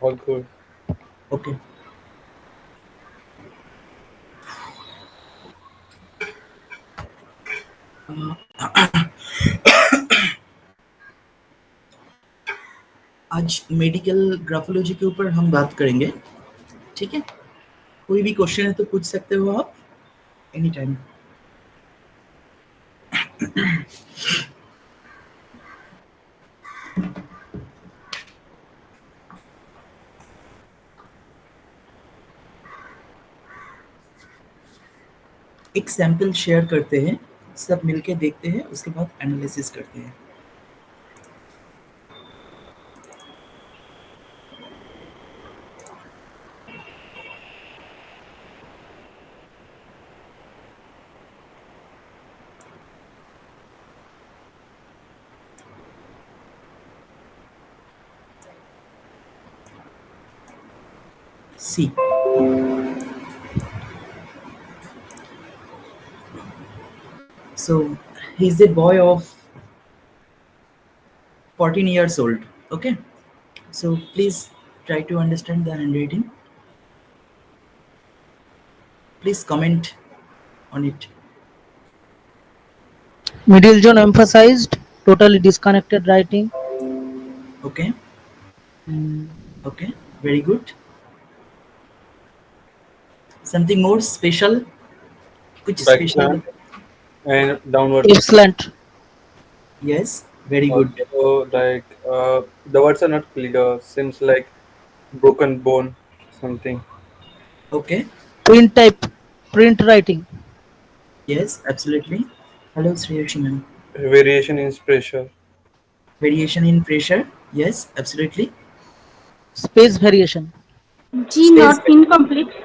All good. Okay. आज medical graphology के ऊपर हम बात करेंगे, ठीक है। कोई भी क्वेश्चन है तो पूछ सकते हो आप एनी टाइम। एक सैंपल शेयर करते हैं, सब मिलके देखते हैं, उसके बाद एनालिसिस करते हैं। सी, so he's a boy of 14 years old. Okay, so please try to understand the handwriting. Please comment on it. Middle zone emphasized, totally disconnected writing. Okay, okay, very good. Something more special? कुछ special Backhand बताइए। and downward. Excellent. Yes, very good. Also, the words are not clear. Seems like broken bone, something. Okay, Print type, print writing. yes, absolutely. Hello, Sriyashi ma'am. Variation in pressure. Variation in pressure? Yes, absolutely. Space variation. G Space not incomplete.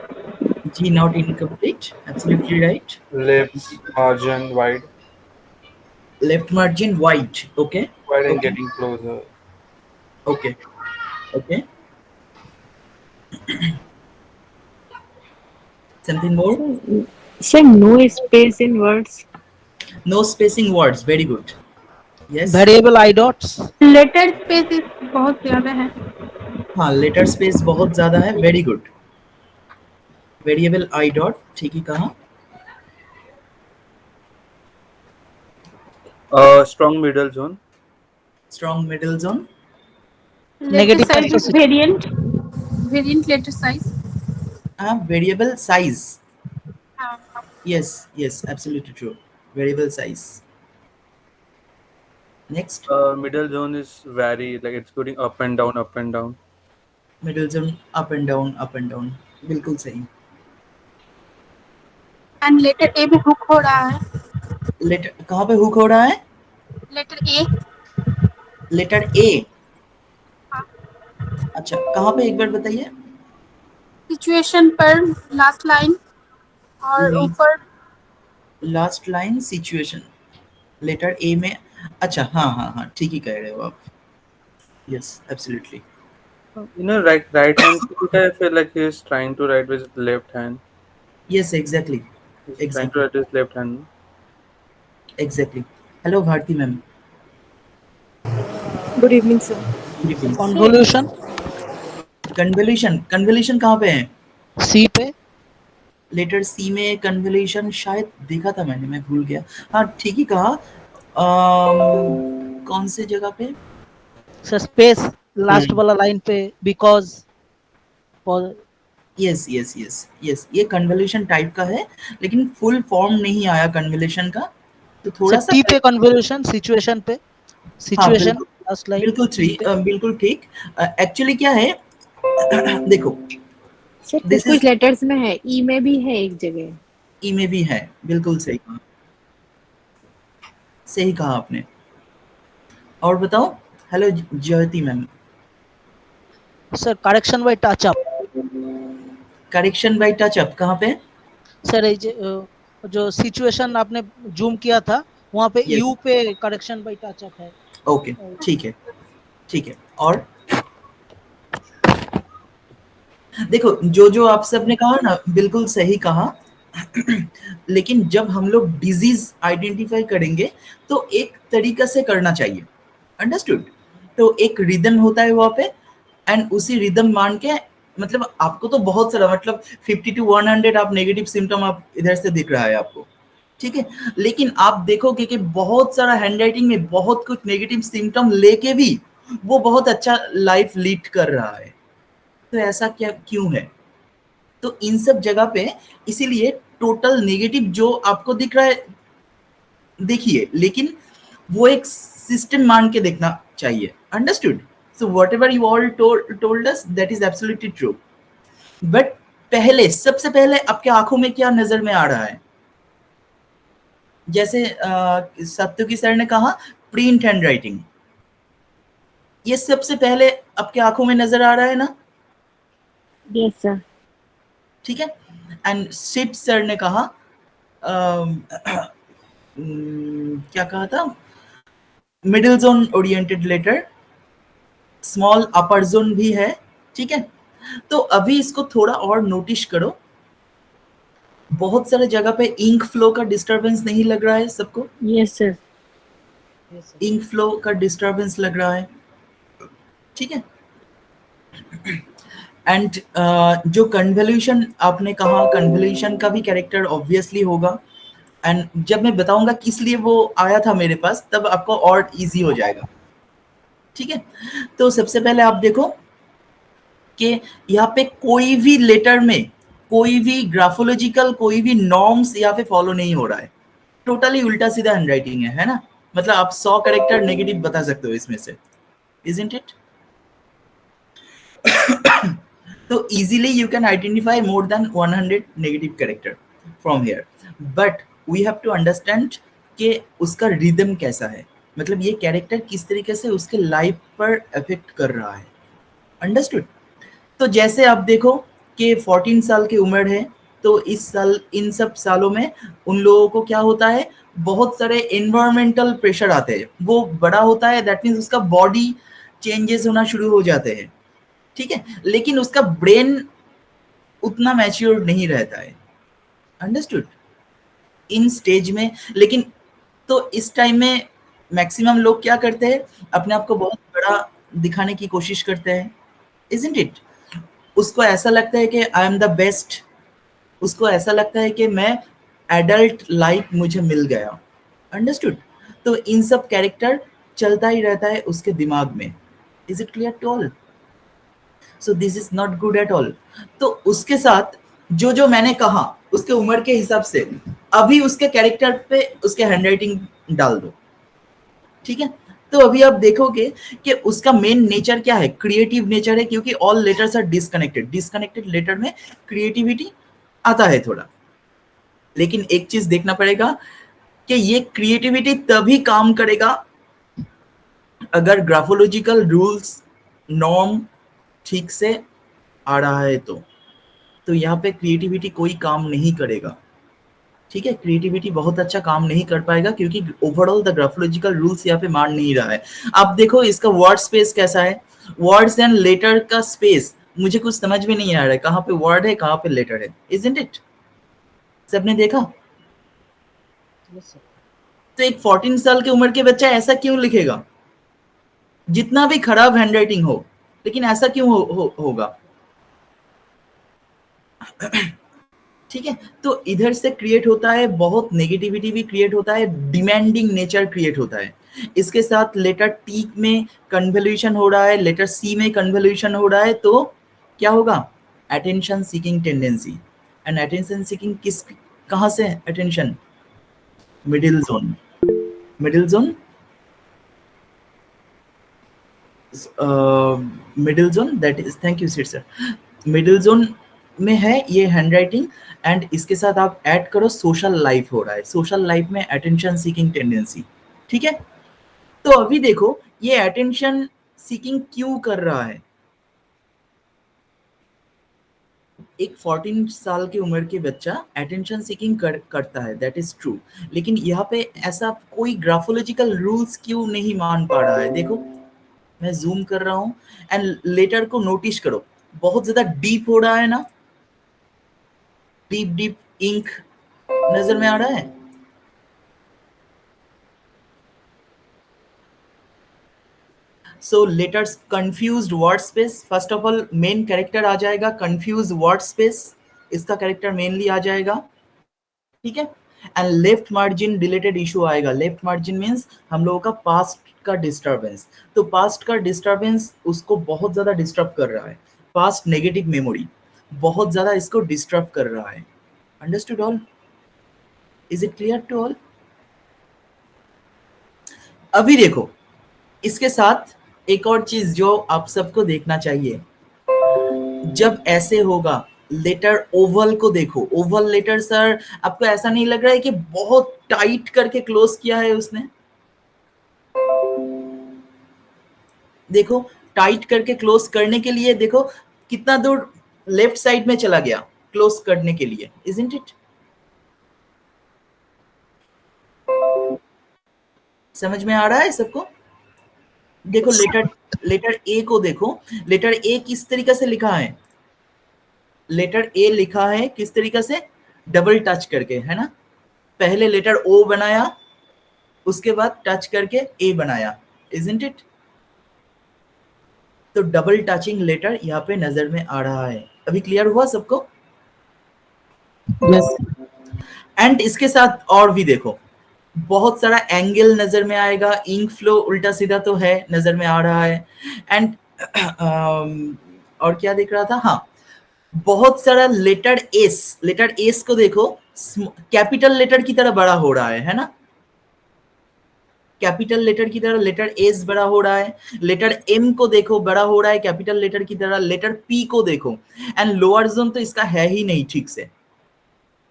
G not incomplete. Absolutely right. Left margin wide. Left margin white. Okay, Wide and okay, getting closer. okay, okay. Something more? Sir, sir, no space in words. No spacing words. Very good. Yes. Variable I dots. Letter space बहुत ज्यादा है। हाँ, letter space बहुत ज्यादा है। Very good. Variable I dot, ठीक ही कहा। Strong middle zone. Strong middle zone. Letter Negative size emphasis. Variant, variant letter size. हाँ, वेरिएबल साइज। हाँ, yes, yes, absolutely true. Variable size. Next. Middle zone is vary, like it's going up and down, up and down. Middle zone up and down, up and down. बिल्कुल सही। And later A में hook हो रहा है। Letter कहाँ पे hook हो रहा है? Letter A, letter A. अच्छा, कहाँ पे एक बार बताइए। सिचुएशन पर लास्ट लाइन और ऊपर last line situation. Letter A में। अच्छा, हाँ हाँ हाँ, ठीक ही कह रहे हो आप। Yes, absolutely. Right hand. I feel like he's trying to write with his left hand. Yes, exactly, He's trying to exactly, write with left hand. Exactly. Hello Bharti ma'am. Good evening, sir. Good evening. Sir, Convolution. Convolution, convolution कहाँ पे है? C पे. Letter सी में convolution शायद देखा था मैंने, मैं भूल गया। हाँ, ठीक ही कहा। कौन से जगह पे? सर स्पेस लास्ट वाला लाइन पे because. Yes yes yes yes, ये कन्वोल्यूशन टाइप का है, लेकिन फुल फॉर्म नहीं आया कन्वोल्यूशन का, तो सर थोड़ा सा T पे convolution, situation पे. हाँ, Situation बिल्कुल, last line. बिल्कुल T पे. बिल्कुल ठीक। एक्चुअली क्या है, देखो, sir, कुछ दिस इज कुछ लेटर्स में है, ई में भी है एक जगह। ई में भी है। बिल्कुल सही कहा, सही कहा आपने। और बताओ। Hello Jyoti ma'am. Sir correction by touch up. Correction by touch up कहाँ पे? सर ये जो सिचुएशन आपने जूम किया था वहाँ पे यस, यू पे करेक्शन बाय टच अप है। ओके, ठीक है, ठीक है। और देखो, जो जो आप सबने कहा ना, बिल्कुल सही कहा। लेकिन जब हम लोग डिजीज आइडेंटिफाई करेंगे तो एक तरीका से करना चाहिए। अंडरस्टूड? तो एक रिदम होता है वहाँ पे, एंड उसी रिदम मान के मतलब आपको तो बहुत सारा मतलब 50 to 100 आप नेगेटिव सिम्टम आप इधर से दिख रहा है आपको, ठीक है। लेकिन आप देखोगे कि बहुत सारा हैंडराइटिंग में बहुत कुछ नेगेटिव सिम्टम लेके भी वो बहुत अच्छा लाइफ लीड कर रहा है। तो ऐसा क्या क्यों है? तो इन सब जगह पे इसीलिए टोटल नेगेटिव जो आपको दिख रहा है देखिए, लेकिन वो एक सिस्टम मान के देखना चाहिए। Understood? So what ever you all told us that is absolutely true. But पहले सबसे पहले आपके आंखों में क्या नजर में आ रहा है? जैसे सत्युकी सर ने कहा प्रिंट हैंड राइटिंग, ये सबसे पहले आपके आंखों में नजर आ रहा है ना? Yes, sir. ठीक है। एंड सिट सर ने कहा क्या कहा था? Middle zone oriented letter, small upper zone भी है, ठीक है। तो अभी इसको थोड़ा और नोटिस करो, बहुत सारे जगह पे इंक फ्लो का डिस्टरबेंस नहीं लग रहा है सबको? Yes, sir. Yes, sir. Ink flow का डिस्टरबेंस लग रहा है, ठीक है। एंड जो कन्वोल्यूशन आपने कहा, कन्वोल्यूशन का भी कैरेक्टर ऑब्वियसली होगा। एंड जब मैं बताऊंगा किस लिए वो आया था मेरे पास, तब आपको और इजी हो जाएगा, ठीक है। तो सबसे पहले आप देखो कि यहाँ पे कोई भी लेटर में कोई भी ग्राफोलॉजिकल कोई भी नॉर्म्स यहाँ पे फॉलो नहीं हो रहा है, टोटली उल्टा सीधा हैंडराइटिंग है ना? मतलब आप 100 कैरेक्टर नेगेटिव बता सकते हो इसमें से, isn't it? So easily you can identify more than 100 negative character from here, but we have to understand कि उसका रिदम कैसा है, मतलब ये कैरेक्टर किस तरीके से उसके लाइफ पर अफेक्ट कर रहा है। अंडरस्टूड? तो जैसे आप देखो कि 14 साल की उम्र है, तो इस साल इन सब सालों में उन लोगों को क्या होता है, बहुत सारे एनवायरमेंटल प्रेशर आते हैं, वो बड़ा होता है, दैट मीन्स उसका बॉडी चेंजेस होना शुरू हो जाते हैं, ठीक है। लेकिन उसका ब्रेन उतना मैच्योर नहीं रहता है। अंडरस्टूड? इन स्टेज में, लेकिन तो इस टाइम में मैक्सिमम लोग क्या करते हैं, अपने आप को बहुत बड़ा दिखाने की कोशिश करते हैं, इजंट इट? उसको ऐसा लगता है कि आई एम द बेस्ट, उसको ऐसा लगता है कि मैं एडल्ट लाइफ मुझे मिल गया। अंडरस्टूड? तो इन सब कैरेक्टर चलता ही रहता है उसके दिमाग में। Is it clear to all? So this is not good at all. तो उसके साथ जो जो मैंने कहा उसके उम्र के हिसाब से अभी उसके कैरेक्टर पे उसके हैंडराइटिंग डाल दो, ठीक है। तो अभी आप देखोगे कि उसका मेन नेचर क्या है, क्रिएटिव नेचर है, क्योंकि all letters are disconnected, disconnected letter में क्रिएटिविटी आता है थोड़ा। लेकिन एक चीज देखना पड़ेगा कि ये क्रिएटिविटी तभी काम करेगा अगर ग्राफोलॉजिकल रूल्स नॉर्म ठीक से आ रहा है। तो यहाँ पे क्रिएटिविटी कोई काम नहीं करेगा, ठीक है। क्रिएटिविटी बहुत अच्छा काम नहीं कर पाएगा क्योंकि ओवरऑल द ग्राफोलॉजिकल रूल्स यहाँ पे मान नहीं रहा है। आप देखो इसका वर्ड स्पेस कैसा है, वर्ड्स एंड लेटर का स्पेस मुझे कुछ समझ में नहीं आ रहा है, कहाँ पे वर्ड है कहाँ पे लेटर है, इजंट इट? सबने देखा? Yes, sir. तो एक 14 साल की उम्र के बच्चा ऐसा क्यों लिखेगा, जितना भी खराब हैंडराइटिंग हो, लेकिन ऐसा क्यों होगा? ठीक है। तो इधर से क्रिएट होता है, बहुत नेगेटिविटी भी क्रिएट होता है, डिमांडिंग नेचर क्रिएट होता है। इसके साथ लेटर टी में कन्वोल्यूशन हो रहा है, लेटर सी में कन्वोल्यूशन हो रहा है, तो क्या होगा? Attention seeking tendency. And attention seeking किस कहाँ से? Attention middle zone, middle zone, middle zone, that is, thank you sir, middle zone में है ये हैंडराइटिंग। एंड इसके साथ आप ऐड करो सोशल लाइफ हो रहा है, सोशल लाइफ में अटेंशन सीकिंग टेंडेंसी, ठीक है। तो अभी देखो ये अटेंशन सीकिंग क्यों कर रहा है? एक 14 साल की उम्र के बच्चा अटेंशन सीकिंग करता है, दैट इज ट्रू। लेकिन यहाँ पे ऐसा कोई ग्राफोलॉजिकल रूल्स क्यों नहीं मान पा रहा है? देखो मैं जूम कर रहा हूँ एंड लेटर को नोटिस करो, बहुत ज्यादा डीप हो रहा है ना, डीप डीप इंक नजर में आ रहा है। So letters confused word space, first of all main character आ जाएगा कंफ्यूज वर्ड स्पेस, इसका कैरेक्टर मेनली आ जाएगा, ठीक है। And left margin related issue आएगा, लेफ्ट मार्जिन मीन्स हम लोगों का पास्ट का डिस्टर्बेंस, तो पास्ट का डिस्टर्बेंस उसको बहुत ज्यादा डिस्टर्ब कर रहा है, पास्ट नेगेटिव मेमोरी बहुत ज्यादा इसको डिस्टर्ब कर रहा है। Understood all? Is it clear to all? अभी देखो इसके साथ एक और चीज जो आप सबको देखना चाहिए, जब ऐसे होगा लेटर ओवल को देखो, ओवल लेटर सर आपको ऐसा नहीं लग रहा है कि बहुत टाइट करके क्लोज किया है उसने? देखो टाइट करके क्लोज करने के लिए देखो कितना दूर लेफ्ट साइड में चला गया क्लोज करने के लिए, इजंट इट? समझ में आ रहा है सबको? देखो लेटर ए को देखो, लेटर ए किस तरीके से लिखा है, लेटर ए लिखा है किस तरीके से, डबल टच करके, है ना। पहले लेटर ओ बनाया उसके बाद टच करके ए बनाया, इजंट इट? तो डबल टचिंग लेटर यहाँ पे नजर में आ रहा है। अभी क्लियर हुआ सबको? यस एंड इसके साथ और भी देखो बहुत सारा एंगल नजर में आएगा, इंक फ्लो उल्टा सीधा तो है नजर में आ रहा है। एंड और क्या दिख रहा था, हाँ बहुत सारा लेटर एस, लेटर एस को देखो कैपिटल लेटर की तरह बड़ा हो रहा है ना, कैपिटल लेटर की तरह लेटर एस बड़ा हो रहा है, लेटर एम को देखो बड़ा हो रहा है कैपिटल लेटर की तरह, लेटर पी को देखो, एंड लोअर जोन तो इसका है ही नहीं ठीक से।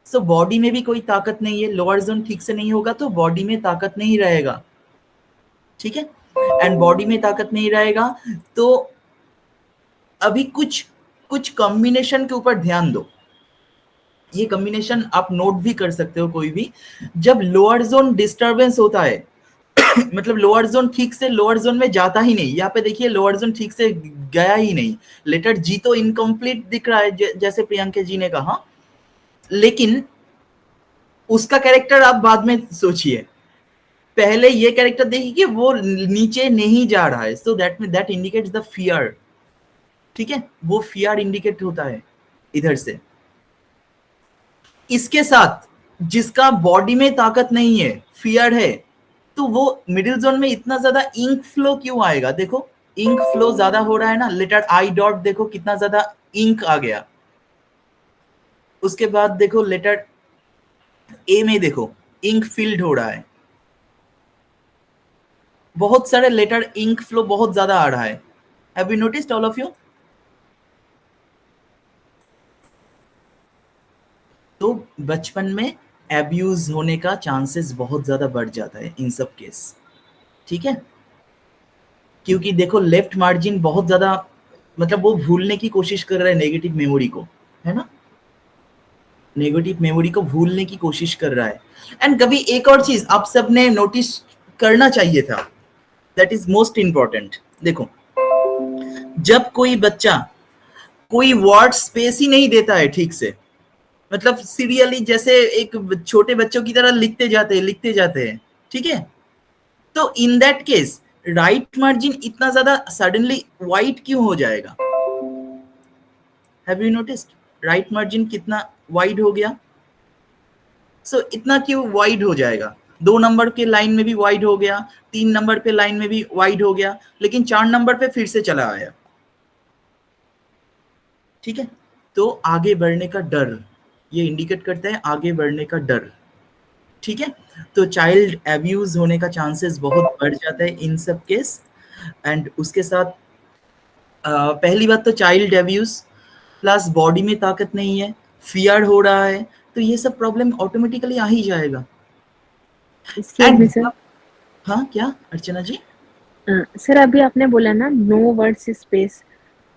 सो बॉडी में भी कोई ताकत नहीं है, लोअर जोन ठीक से नहीं होगा तो बॉडी में ताकत नहीं रहेगा, ठीक है। एंड बॉडी में ताकत नहीं रहेगा तो अभी कुछ कुछ कॉम्बिनेशन के ऊपर ध्यान दो, ये कॉम्बिनेशन आप नोट भी कर सकते हो कोई भी। जब लोअर जोन डिस्टरबेंस होता है मतलब लोअर जोन ठीक से लोअर जोन में जाता ही नहीं, यहाँ पे देखिए लोअर जोन ठीक से गया ही नहीं, लेटर जी तो इनकम्प्लीट दिख रहा है जैसे प्रियंका जी ने कहा, लेकिन उसका कैरेक्टर आप बाद में सोचिए, पहले ये कैरेक्टर देखिए कि वो नीचे नहीं जा रहा है, so that indicates the fear, ठीक है, वो फियर इंडिकेट होता है इधर से। इसके साथ जिसका बॉडी में ताकत नहीं है, फियर है, तो वो मिडिल जोन में इतना ज्यादा इंक फ्लो क्यों आएगा, देखो इंक फ्लो ज्यादा हो रहा है ना, लेटर आई डॉट देखो कितना ज्यादा इंक आ गया। उसके बाद देखो लेटर ए में देखो इंक फिल्ड हो रहा है, बहुत सारे लेटर इंक फ्लो बहुत ज्यादा आ रहा है। Have you noticed all of you? तो बचपन में एब्यूज होने का चांसेस बहुत ज्यादा बढ़ जाता है इन सब केस, ठीक है, क्योंकि देखो लेफ्ट मार्जिन बहुत ज्यादा मतलब वो भूलने की कोशिश कर रहा है नेगेटिव मेमोरी को, है ना, नेगेटिव मेमोरी को भूलने की कोशिश कर रहा है। एंड कभी एक और चीज आप सबने नोटिस करना चाहिए था, दैट इज मोस्ट इंपॉर्टेंट। देखो जब कोई बच्चा कोई वर्ड स्पेस ही नहीं देता है ठीक से, मतलब सीरियली जैसे एक छोटे बच्चों की तरह लिखते जाते हैं, ठीक है, तो in that case right margin इतना ज्यादा सडनली वाइड क्यों हो जाएगा? Have you noticed right margin कितना वाइड हो गया? सो इतना क्यों वाइड हो जाएगा? 2 नंबर के लाइन में भी वाइड हो गया, 3 नंबर पे लाइन में भी वाइड हो गया, लेकिन 4 नंबर पे फिर से चला आया, ठीक है। तो आगे बढ़ने का डर, ये इंडिकेट करता है आगे बढ़ने का डर, ठीक है। तो चाइल्ड एब्यूज होने का चांसेस बहुत बढ़ जाता है इन सब केस। एंड उसके साथ पहली बात तो चाइल्ड एब्यूज प्लस बॉडी में ताकत नहीं है, फियर हो रहा है, तो ये सब प्रॉब्लम ऑटोमेटिकली आ ही जाएगा। Excuse me sir. हाँ क्या अर्चना जी? सर अभी आपने बोला ना नो वर्ड्स स्पेस,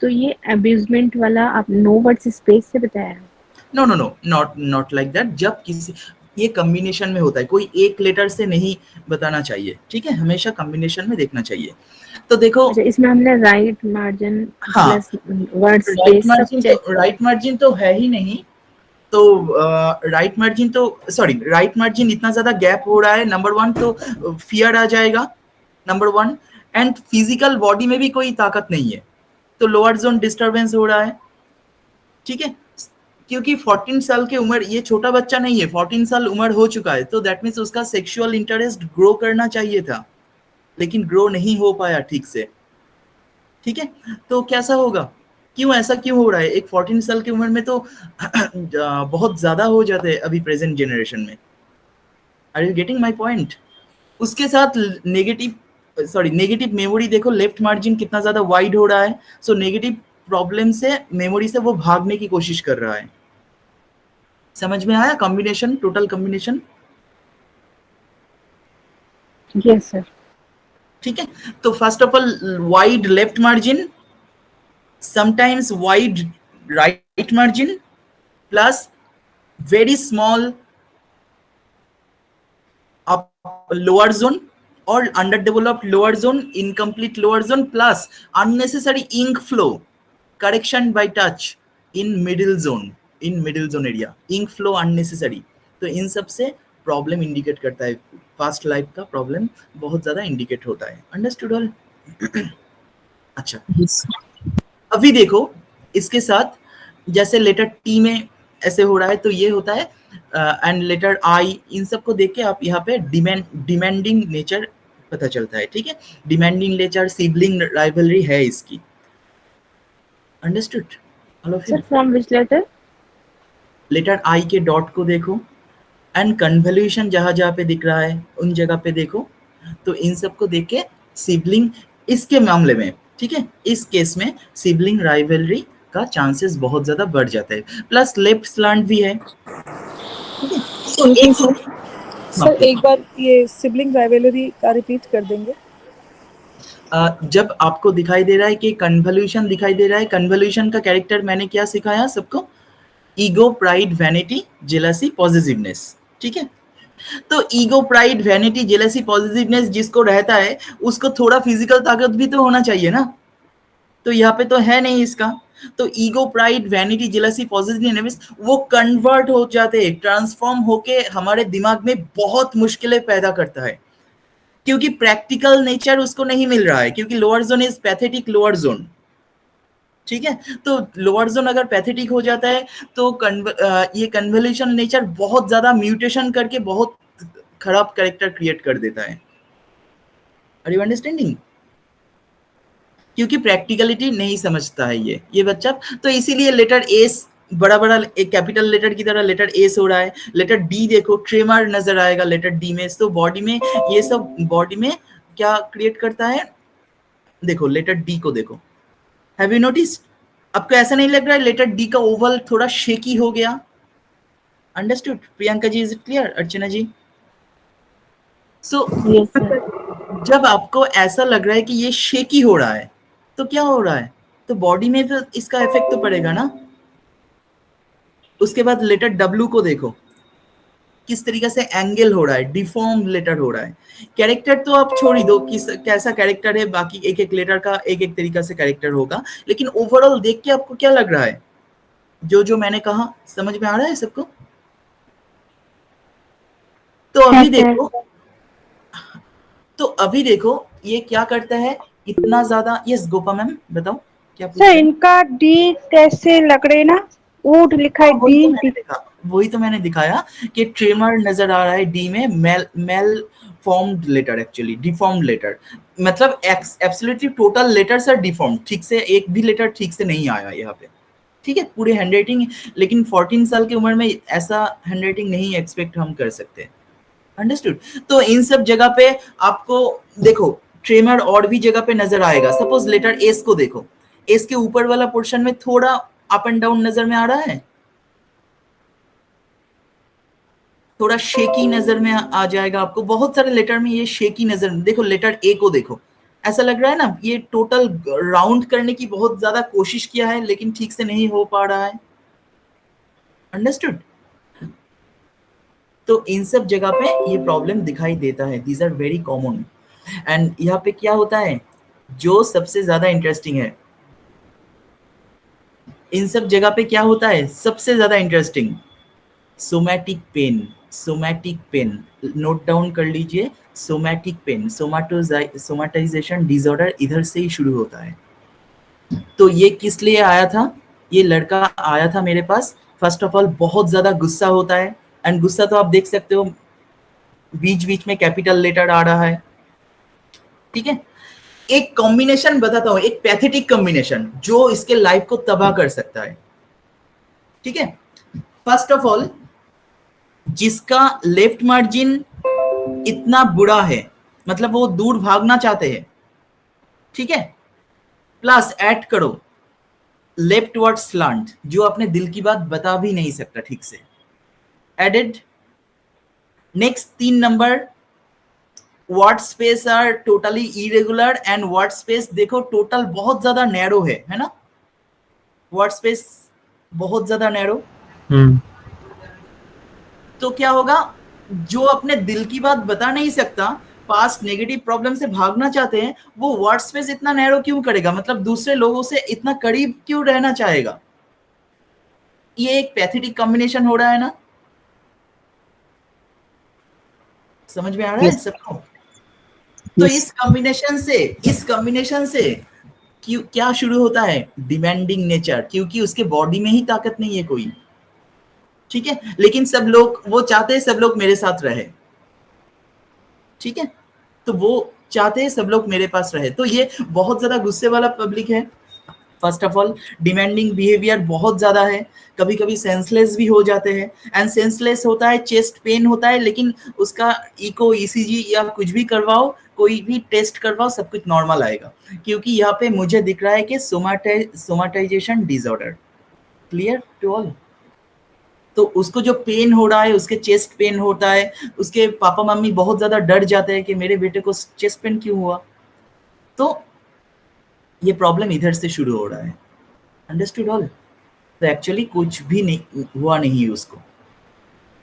तो ये अब्यूजमेंट वाला आप नो वर्ड्स स्पेस से बताया? No no no, not like that. जब किसी ये कॉम्बिनेशन में होता है, कोई एक लेटर से नहीं बताना चाहिए, ठीक है, हमेशा कॉम्बिनेशन में देखना चाहिए। तो देखो अच्छा, इसमें हमने राइट मार्जिन हाँ, प्लस वर्ड स्पेस सब चेक, राइट मार्जिन तो है ही नहीं, तो राइट मार्जिन तो सॉरी राइट मार्जिन इतना ज्यादा गैप हो रहा है, नंबर 1 तो फियर आ जाएगा, नंबर 1। एंड फिजिकल बॉडी में भी कोई ताकत नहीं है, तो लोअर जोन डिस्टरबेंस हो रहा है, ठीक है। क्योंकि 14 साल की उम्र, ये छोटा बच्चा नहीं है, 14 साल उम्र हो चुका है, तो दैट मीन्स उसका सेक्सुअल इंटरेस्ट ग्रो करना चाहिए था, लेकिन ग्रो नहीं हो पाया ठीक से, ठीक है। तो कैसा होगा, क्यों ऐसा क्यों हो रहा है? एक 14 साल की उम्र में तो बहुत ज्यादा हो जाते हैं अभी प्रेजेंट जनरेशन में। Are you getting my point? उसके साथ नेगेटिव मेमोरी देखो, लेफ्ट मार्जिन कितना ज्यादा वाइड हो रहा है, सो नेगेटिव प्रॉब्लम से मेमोरी से वो भागने की कोशिश कर रहा है। समझ में आया combination, total combination? Yes sir. ठीक है, तो first of all wide left margin, sometimes wide right margin, plus very small lower zone और underdeveloped lower zone, incomplete lower zone, plus unnecessary ink flow, correction by touch in middle zone area, ink flow unnecessary. तो इन सब से problem indicate करता है, fast life का problem बहुत ज्यादा इंडिकेट होता है। Understood all? अच्छा, अभी देखो इसके साथ जैसे लेटर टी में ऐसे हो रहा है, तो ये होता है एंड लेटर आई, इन सब को देख के आप यहाँ पे डिमांडिंग नेचर पता चलता है, ठीक है। डिमांडिंग नेचर, सिबलिंग राइवलरी है इसकी। Understood all of you? Sir from which letter? Letter I के डॉट को देखो, एंड कन्वोल्यूशन जहां जहां पे दिख रहा है उन जगह पे देखो, तो इन सब को देख के सिबलिंग, इसके मामले में, ठीक है, इस केस में सिबलिंग राइवलरी का चांसेस बहुत ज्यादा बढ़ जाता है, प्लस लेफ्ट स्लांट भी है, ठीक है। तो एक सर एक बार ये सिबलिंग राइवलरी का रिपीट कर देंगे? जब आपको दिखाई दे रहा है कि कन्वोल्यूशन दिखाई दे रहा है, कन्वोल्यूशन का कैरेक्टर मैंने क्या सिखाया सबको? Ego, pride, vanity, jealousy, positiveness, ठीक है। तो ego, pride, vanity, jealousy, positiveness जिसको रहता है, उसको थोड़ा फिजिकल ताकत भी तो होना चाहिए ना, तो यहाँ पे तो है नहीं इसका। तो ego, pride, vanity, jealousy, positiveness वो कन्वर्ट हो जाते हैं, ट्रांसफॉर्म होके हमारे दिमाग में बहुत मुश्किलें पैदा करता है, क्योंकि प्रैक्टिकल नेचर उसको नहीं मिल रहा है, क्योंकि lower zone is pathetic lower zone, ठीक है। तो लोअर जोन अगर पैथेटिक हो जाता है, तो ये कन्वोल्यूशन नेचर बहुत ज्यादा म्यूटेशन करके बहुत खराब कैरेक्टर क्रिएट कर देता है। Are you understanding? क्योंकि प्रैक्टिकलिटी नहीं समझता है ये बच्चा, तो इसीलिए लेटर एस बड़ा बड़ा एक कैपिटल लेटर की तरह लेटर एस हो रहा है। लेटर डी देखो, ट्रेमर नजर आएगा लेटर डी में, तो बॉडी में ये सब बॉडी में क्या क्रिएट करता है? देखो लेटर डी को देखो, हैव यू नोटिस? आपको ऐसा नहीं लग रहा है लेटर डी का ओवल थोड़ा शेकी हो गया? Understood Priyanka ji? Is it clear? Archana ji? So yes sir. जब आपको ऐसा लग रहा है कि ये शेकी हो रहा है, तो क्या हो रहा है? तो बॉडी में तो इसका इफेक्ट तो पड़ेगा ना। उसके बाद लेटर डब्ल्यू को देखो, किस तरीके से एंगल हो रहा है, डिफॉर्म लेटर हो रहा है। कैरेक्टर तो आप छोड़ ही दो किस कैसा कैरेक्टर है, बाकी एक एक लेटर का एक एक तरीका से कैरेक्टर होगा, लेकिन ओवरऑल देख के आपको क्या लग रहा है? जो मैंने कहा समझ में आ रहा है सबको? तो अभी देखो ये क्या करता है इतना ज्यादा। यस गोपा मैम बताओ क्या पूछ सर रहे हैं? इनका डी कैसे लग रहे ना, ऊट लिखा है डी। वही तो मैंने दिखाया कि ट्रेमर नजर आ रहा है डी में, malformed letter, actually deformed letter, मतलब absolutely total letters are deformed, ठीक से एक भी लेटर ठीक से नहीं आया यहाँ पे, ठीक है, पूरे हैंडराइटिंग। लेकिन 14 साल की उम्र में ऐसा हैंडराइटिंग नहीं एक्सपेक्ट हम कर सकते। अंडरस्टूड? तो इन सब जगह पे आपको देखो ट्रेमर और भी जगह पे नजर आएगा। सपोज लेटर एस को देखो, एस के ऊपर वाला पोर्शन में थोड़ा अप एंड डाउन नजर में आ रहा है, थोड़ा शेकी नजर में आ जाएगा आपको। बहुत सारे लेटर में ये शेकी नजर, देखो लेटर ए को देखो, ऐसा लग रहा है ना ये टोटल राउंड करने की बहुत ज्यादा कोशिश किया है, लेकिन ठीक से नहीं हो पा रहा है। अंडरस्टूड? तो इन सब जगह पे ये प्रॉब्लम दिखाई देता है, these are very common. And यहाँ पे क्या होता है, जो सबसे ज्यादा इंटरेस्टिंग है, इन सब जगह पे क्या होता है सबसे ज्यादा interesting, somatic pain note down कर लीजिए। सोमैटिक पेन, सोमाटाइजेशन डिसऑर्डर इधर से ही शुरू होता है। तो ये किस लिए आया था? ये लड़का आया था मेरे पास, फर्स्ट ऑफ ऑल बहुत ज्यादा गुस्सा होता है, एंड गुस्सा तो आप देख सकते हो बीच बीच में कैपिटल लेटर आ रहा है, ठीक है। एक कॉम्बिनेशन बताता हूं, एक पैथेटिक कॉम्बिनेशन जो इसके लाइफ को तबाह कर सकता है, ठीक है। फर्स्ट ऑफ ऑल, जिसका लेफ्ट मार्जिन इतना बुरा है, मतलब वो दूर भागना चाहते हैं, ठीक है, प्लस ऐड करो लेफ्ट वर्ड स्लांट, जो अपने दिल की बात बता भी नहीं सकता ठीक से, added. Next 3 number, word space are totally irregular, and word space देखो टोटल बहुत ज्यादा नैरो है ना, वर्ड स्पेस बहुत ज्यादा नैरो। तो क्या होगा, जो अपने दिल की बात बता नहीं सकता, पास्ट नेगेटिव प्रॉब्लम से भागना चाहते हैं, वो वर्ड स्पेस इतना नैरो क्यों करेगा, मतलब दूसरे लोगों से इतना करीब क्यों रहना चाहेगा? ये एक पैथेटिक कॉम्बिनेशन हो रहा है ना, समझ में आ रहा है सबको? तो इस कॉम्बिनेशन से क्या शुरू होता है? डिमांडिंग नेचर, क्योंकि उसके बॉडी में ही ताकत नहीं है कोई, ठीक है, लेकिन सब लोग वो चाहते हैं सब लोग मेरे साथ रहे, ठीक है, तो वो चाहते हैं सब लोग मेरे पास रहे। तो ये बहुत ज्यादा गुस्से वाला पब्लिक है। First of all, demanding behaviour बहुत ज्यादा है, कभी कभी सेंसलेस भी हो जाते हैं, एंड सेंसलेस होता है, चेस्ट पेन होता है, लेकिन उसका इको ईसीजी या कुछ भी करवाओ, कोई भी टेस्ट करवाओ, सब कुछ नॉर्मल आएगा, क्योंकि यहाँ पे मुझे दिख रहा है कि somatization disorder. Clear to all? तो उसको जो पेन हो रहा है, उसके चेस्ट पेन होता है, उसके पापा मम्मी बहुत ज्यादा डर जाते हैं कि मेरे बेटे को चेस्ट पेन क्यों हुआ, तो ये प्रॉब्लम इधर से शुरू हो रहा है। Understood all? तो एक्चुअली कुछ भी नहीं हुआ नहीं उसको,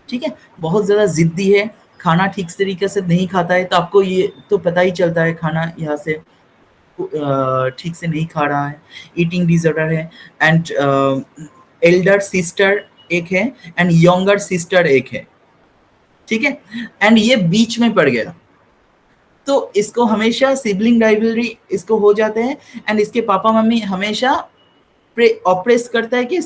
ठीक है। बहुत ज्यादा जिद्दी है, खाना ठीक से तरीके से नहीं खाता है, तो आपको ये तो पता ही चलता है खाना यहाँ से ठीक से नहीं खा रहा है, ईटिंग डिसऑर्डर है, एंड एल्डर सिस्टर एक है एंड यंगर सिस्टर एक है, ठीक है, एंड ये बीच में पड़ गया, तो इसको हमेशा सिबलिंग राइवलरी इसको हो जाते हैं, एंड इसके पापा मम्मी हमेशा ऑप्रेस करता है कि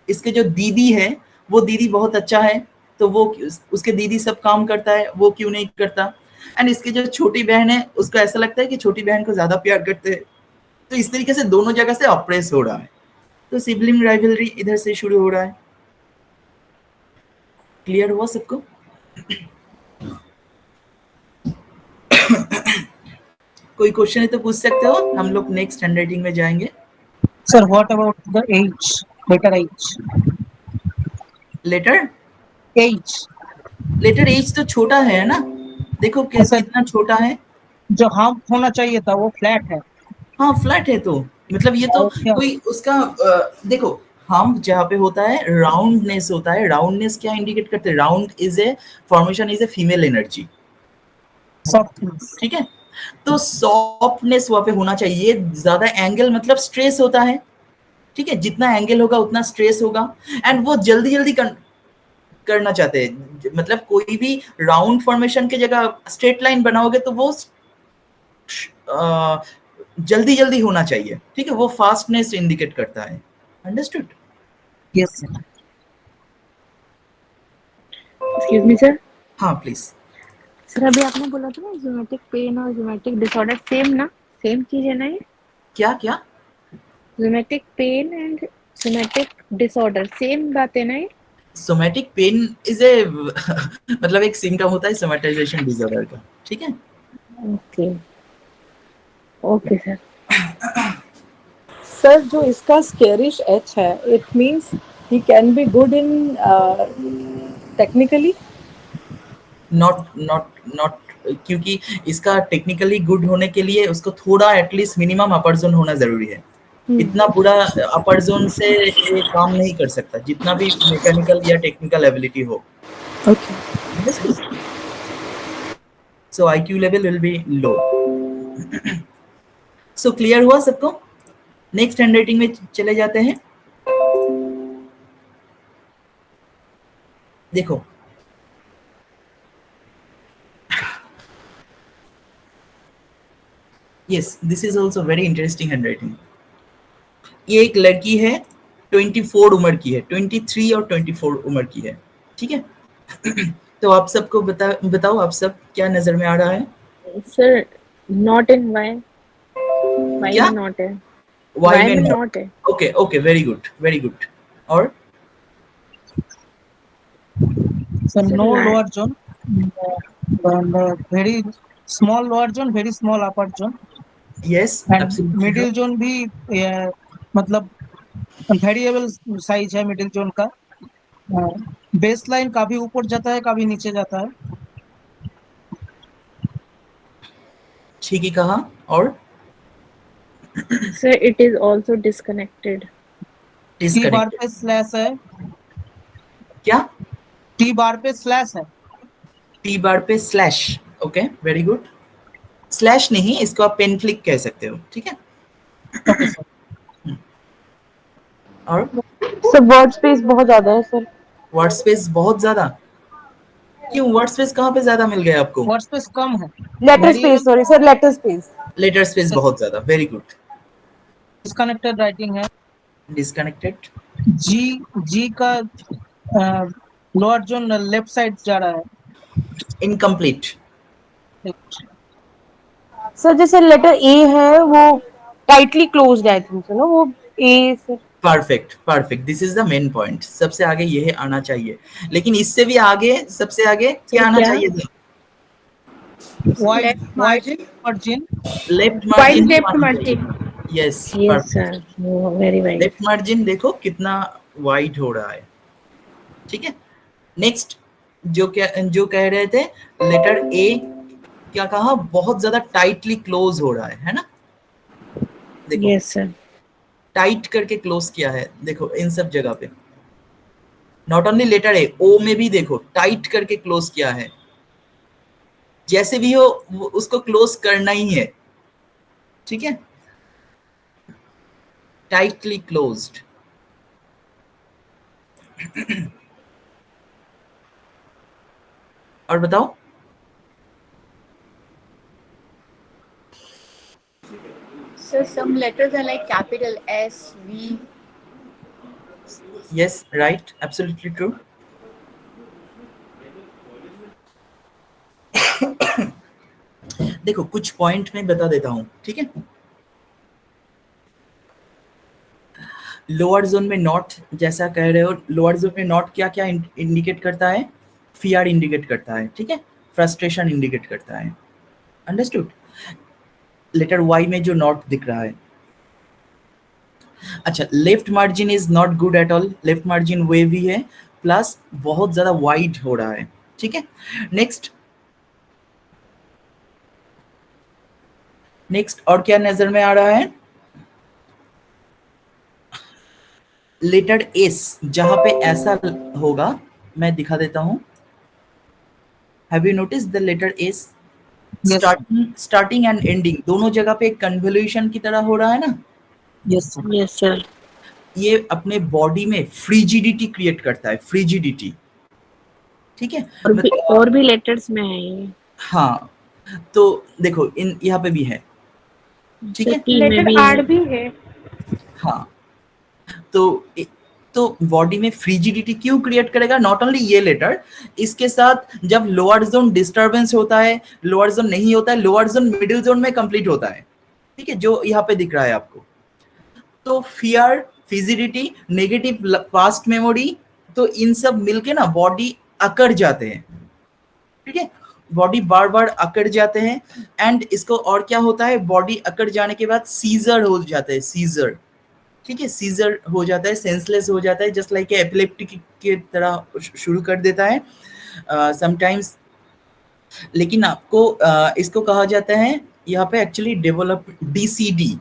इसके जो दीदी है, वो दीदी बहुत अच्छा है, तो वो उसके दीदी सब काम करता है, वो क्यों नहीं करता, एंड इसकी जो छोटी बहन है, उसको ऐसा लगता है कि छोटी बहन को ज्यादा प्यार करते हैं, तो इस तरीके से दोनों जगह से ऑप्रेस हो रहा है, तो सिबलिंग राइवलरी इधर से शुरू हो रहा है। क्लियर हुआ सबको? कोई क्वेश्चन है तो पूछ सकते हो, हम लोग नेक्स्ट हैंडराइटिंग में जाएंगे। Sir, what about the H? Letter H. Letter H. H तो छोटा है ना, देखो सर, कितना छोटा है, जो हार्म होना चाहिए था वो फ्लैट है। हाँ फ्लैट है, तो मतलब ये तो और क्या? कोई उसका देखो, हम जहाँ पे होता है राउंडनेस होता है, राउंडनेस क्या इंडिकेट करते हैं? Round is a formation, is a female energy, Softness. ठीक है, तो सॉफ्टनेस वहां पे होना चाहिए, ज्यादा एंगल मतलब स्ट्रेस होता है, ठीक है, जितना एंगल होगा उतना स्ट्रेस होगा, एंड वो जल्दी जल्दी करना चाहते हैं, मतलब कोई भी राउंड फॉर्मेशन की जगह स्ट्रेट लाइन बनाओगे तो वो जल्दी जल्दी होना चाहिए, ठीक है, वो फास्टनेस इंडिकेट करता है। Understood? Yes, sir. Excuse me sir. हाँ प्लीज। सर अभी आपने बोला था ना ज्यूमेटिक पेन और ज्यूमेटिक डिसऑर्डर सेम ना, सेम चीज है ना ये? क्या क्या? ज्यूमेटिक पेन एंड ज्यूमेटिक डिसऑर्डर सेम बात है ना ये? सोमैटिक पेन इज ए मतलब एक सिम्टम होता है सोमैटाइजेशन डिसऑर्डर का, ठीक है। Okay okay sir. सर जो इसका स्केरिश एच है, it means he can be good in technically? Not क्योंकि इसका टेक्निकली गुड होने के लिए उसको थोड़ा एटलीस्ट मिनिमम अपर जोन होना जरूरी है, इतना पूरा अपर जोन से ये काम नहीं कर सकता, जितना भी मैकेनिकल या टेक्निकल एबिलिटी हो। Okay. So IQ level will be low. So clear हुआ सबको? नेक्स्ट हैंडराइटिंग में चले जाते हैं। देखो yes, this is also very interesting hand writing. ये एक लड़की है, 24 उम्र की है, 23 और 24 उम्र की है, ठीक है। तो आप सबको बताओ आप सब क्या नजर में आ रहा है? Sir not in Y, Y क्या? में नॉट है, वाई वाई में में नॉट? नॉट है। Okay okay, very good very good. और So sir no lie, lower zone, and very small lower zone, very small upper zone, yes, and absolutely true. middle zone भी मतलब variable size है middle zone का। Base line काफी ऊपर जाता है, काफी नीचे जाता है। ठीक ही कहा। और sir it is also disconnected. T bar disconnected? पे स्लैश है, क्या? टी बार पे स्लैश है। टी बार पे slash? Okay, very good. Slash नहीं, इसको आप पेन फ्लिक कह सकते हो, ठीक है। Okay sir. और सर वर्ड स्पेस बहुत ज्यादा है सर। वर्ड स्पेस बहुत ज्यादा? क्यों, वर्ड स्पेस कहाँ पे ज्यादा मिल गया आपको? वर्ड स्पेस कम है। Letter space, variable sorry sir, letter space. Letter space बहुत ज्यादा, वेरी गुड। डिस्कनेक्टेड राइटिंग है। डिस्कनेक्टेड? जी, जी का लोअर जोन लेफ्ट साइड जा रहा है। इनकम्प्लीट? सर जैसे लेटर ए है वो टाइटली क्लोज्ड है, आई थिंक सो ना, वो A sir. Perfect perfect, this is the main point. सबसे आगे यह आना चाहिए, लेकिन इससे भी आगे, सबसे आगे सर क्या आना क्या? चाहिए था? Wide left wide margin. Margin. Left wide margin भी लेफ्ट आना चाहिए। Margin. Yes, yes perfect. Sir, very wide. Left margin देखो कितना वाइड हो रहा है, ठीक है। नेक्स्ट, जो कह रहे थे, लेटर ए क्या कहा, बहुत ज्यादा टाइटली क्लोज हो रहा है ना? देखो, यस सर। टाइट करके क्लोज किया है, देखो इन सब जगह पे। नॉट ओनली लेटर ए, ओ में भी देखो टाइट करके क्लोज किया है। जैसे भी हो उसको क्लोज करना ही है, ठीक है। Tightly closed. और बताओ। So some letters are like capital S, V. Yes, right, absolutely true. देखो कुछ पॉइंट में बता देता हूं, ठीक है। लोअर जोन में नॉट, जैसा कह रहे हो, लोअर जोन में नॉट क्या क्या इंडिकेट करता है? फियर इंडिकेट करता है, ठीक है। फ्रस्ट्रेशन इंडिकेट करता है, अंडरस्टूड। लेटर वाई में जो नॉट दिख रहा है, अच्छा, left margin is not good at all. Left margin wavy है, प्लस बहुत ज्यादा वाइड हो रहा है, ठीक है। नेक्स्ट, नेक्स्ट और क्या नजर में आ रहा है? लेटर एस, जहां पे ऐसा होगा, मैं दिखा देता हूं। Have you notice the letter S? Yes starting and ending दोनों जगह पे कन्वोल्यूशन की तरह हो रहा है ना? Yes sir. Yes sir. ये अपने बॉडी में फ्रिजिडिटी क्रिएट करता है, फ्रिजिडिटी, ठीक है। मतलब और भी लेटर्स में है ये। हाँ, तो देखो इन यहाँ पे भी है, ठीक सर है। टी में लेटर भी आर है। भी है। हाँ, तो तो बॉडी में फ्रिजिडिटी क्यों क्रिएट करेगा? नॉट ओनली ये लेटर, इसके साथ जब लोअर जोन डिस्टरबेंस होता है, लोअर जोन नहीं होता है, लोअर जोन मिडिल जोन में कंप्लीट होता है, ठीक है, जो यहाँ पे दिख रहा है आपको। तो फियर, फिजिडिटी, नेगेटिव पास्ट मेमोरी, तो इन सब मिलके ना बॉडी अकड़ जाते हैं, ठीक है। बॉडी बार बार अकड़ जाते हैं, एंड इसको और क्या होता है, बॉडी अकड़ जाने के बाद सीजर हो जाता है, सीजर, ठीक है। सीजर हो जाता है, सेंसलेस हो जाता है, जस्ट लाइक एपिलेप्टिक की तरह शुरू कर देता है समटाइम्स। लेकिन आपको इसको कहा जाता है यहाँ पे actually develop डीसीडी,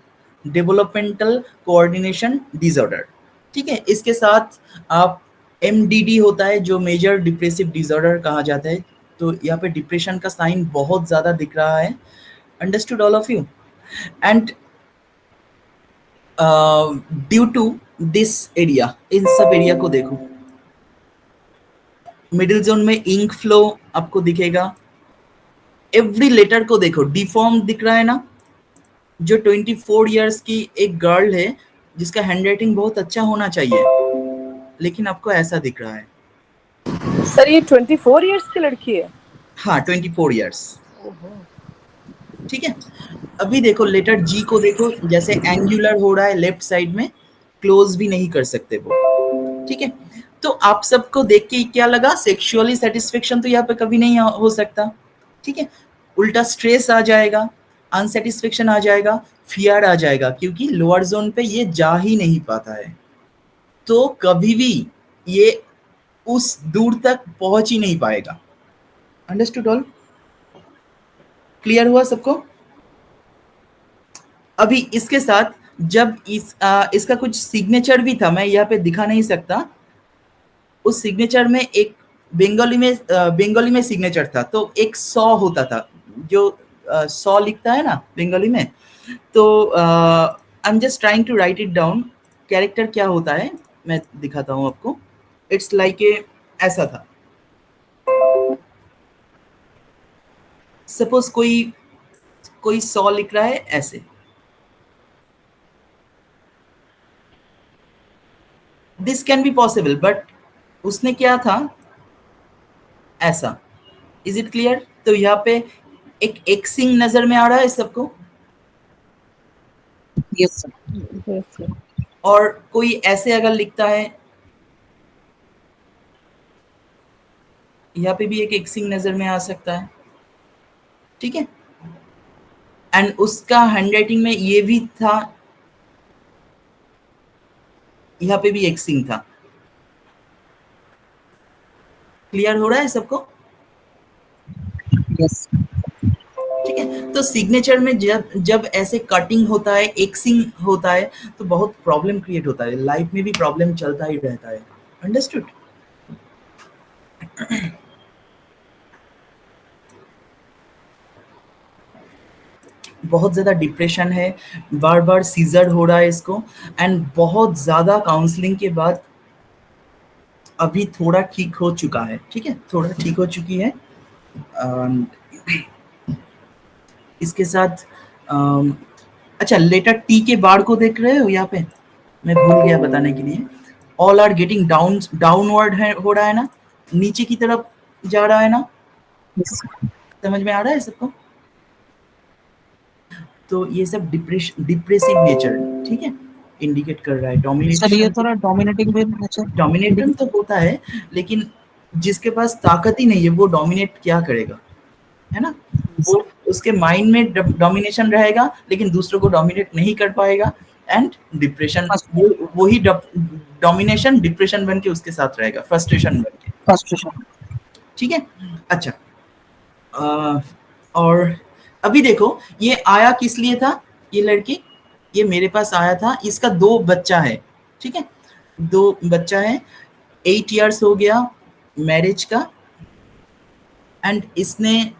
developmental coordination disorder, ठीक है। इसके साथ आप एमडीडी होता है, जो मेजर डिप्रेसिव डिसऑर्डर कहा जाता है। तो यहाँ पे डिप्रेशन का साइन बहुत ज्यादा दिख रहा है, understood all of you. And due to this area, इन सब एरिया को देखो, मिडिल जोन में इंक फ्लो आपको दिखेगा। एवरी लेटर को देखो, डिफॉर्म दिख रहा है ना। जो 24 इयर्स की एक गर्ल है जिसका हैंडराइटिंग बहुत अच्छा होना चाहिए, लेकिन आपको ऐसा दिख रहा है। सर ये 24 इयर्स की लड़की है? हाँ, 24 इयर्स। ओहो। ठीक है। अभी देखो लेटर जी को देखो, जैसे एंगुलर हो रहा है लेफ्ट साइड में, क्लोज भी नहीं कर सकते वो। ठीक है। तो आप सबको देख के क्या लगा, सेक्सुअली सेटिस्फेक्शन तो यहाँ पे कभी नहीं हो सकता। ठीक है। उल्टा स्ट्रेस आ जाएगा, अनसेटिस्फेक्शन आ जाएगा, फियर आ जाएगा, क्योंकि लोअर जोन पे ये जा ही नहीं पाता है। तो कभी भी ये उस दूर तक पहुंच ही नहीं पाएगा। Understood all? क्लियर हुआ सबको? अभी इसके साथ जब इसका कुछ सिग्नेचर भी था, मैं यहाँ पे दिखा नहीं सकता। उस सिग्नेचर में एक बंगाली में सिग्नेचर था, तो एक सौ होता था, जो सौ लिखता है ना बंगाली में। तो I am just trying to write it down. Character क्या होता है मैं दिखाता हूँ आपको। इट्स लाइक ए ऐसा था। सपोज कोई सौ लिख रहा है ऐसे। This can be possible, but उसने क्या था ऐसा। Is it clear? तो यहाँ पे एक एक्सिंग नजर में आ रहा है सबको। Yes sir. Yes, sir. और कोई ऐसे अगर लिखता है, यहाँ पे भी एक एक्सिंग नजर में आ सकता है। ठीक है। एंड उसका हैंडराइटिंग में ये भी था, यहाँ पे भी एक्सिंग था। क्लियर हो रहा है सबको? यस। ठीक है। तो सिग्नेचर में जब जब ऐसे कटिंग होता है, एक्सिंग होता है, तो बहुत प्रॉब्लम क्रिएट होता है। लाइफ में भी प्रॉब्लम चलता ही रहता है। अंडरस्टूड? बहुत ज़्यादा डिप्रेशन है, बार बार सीजर हो रहा है इसको, एंड बहुत ज़्यादा काउंसलिंग के बाद अभी थोड़ा ठीक हो चुका है। ठीक है, थोड़ा ठीक हो चुकी है। इसके साथ अच्छा, लेटर टी के बार को देख रहे हो यहाँ पे? मैं भूल गया बताने के लिए। ऑल आर गेटिंग डाउनवर्ड है, हो रहा है ना, नीचे की तरफ जा रहा है ना। यस। समझ में आ रहा है सबको? तो ये सब डिप्रेसिव नेचर, ठीक है, इंडिकेट कर रहा है। सर ये डोमिनेशन, थोड़ा डोमिनेटिंग भी नेचर। डोमिनेटिंग तो होता है, लेकिन जिसके पास ताकत ही नहीं है वो डोमिनेट क्या करेगा, है ना। वो उसके माइंड में डोमिनेशन रहेगा, लेकिन दूसरों को डोमिनेट नहीं कर पाएगा, एंड डिप्रेशन, वही डोमिनेशन डिप्रेशन बन के उसके साथ रहेगा, फ्रस्ट्रेशन बन के। फ्रस्ट्रेशन। ठीक है। अच्छा, और अभी देखो ये आया किस लिए था, ये लड़की, ये मेरे पास आया था, इसका 2 बच्चा है। ठीक है, 2 बच्चा है, 8 इयर्स हो गया मैरिज का, एंड इसने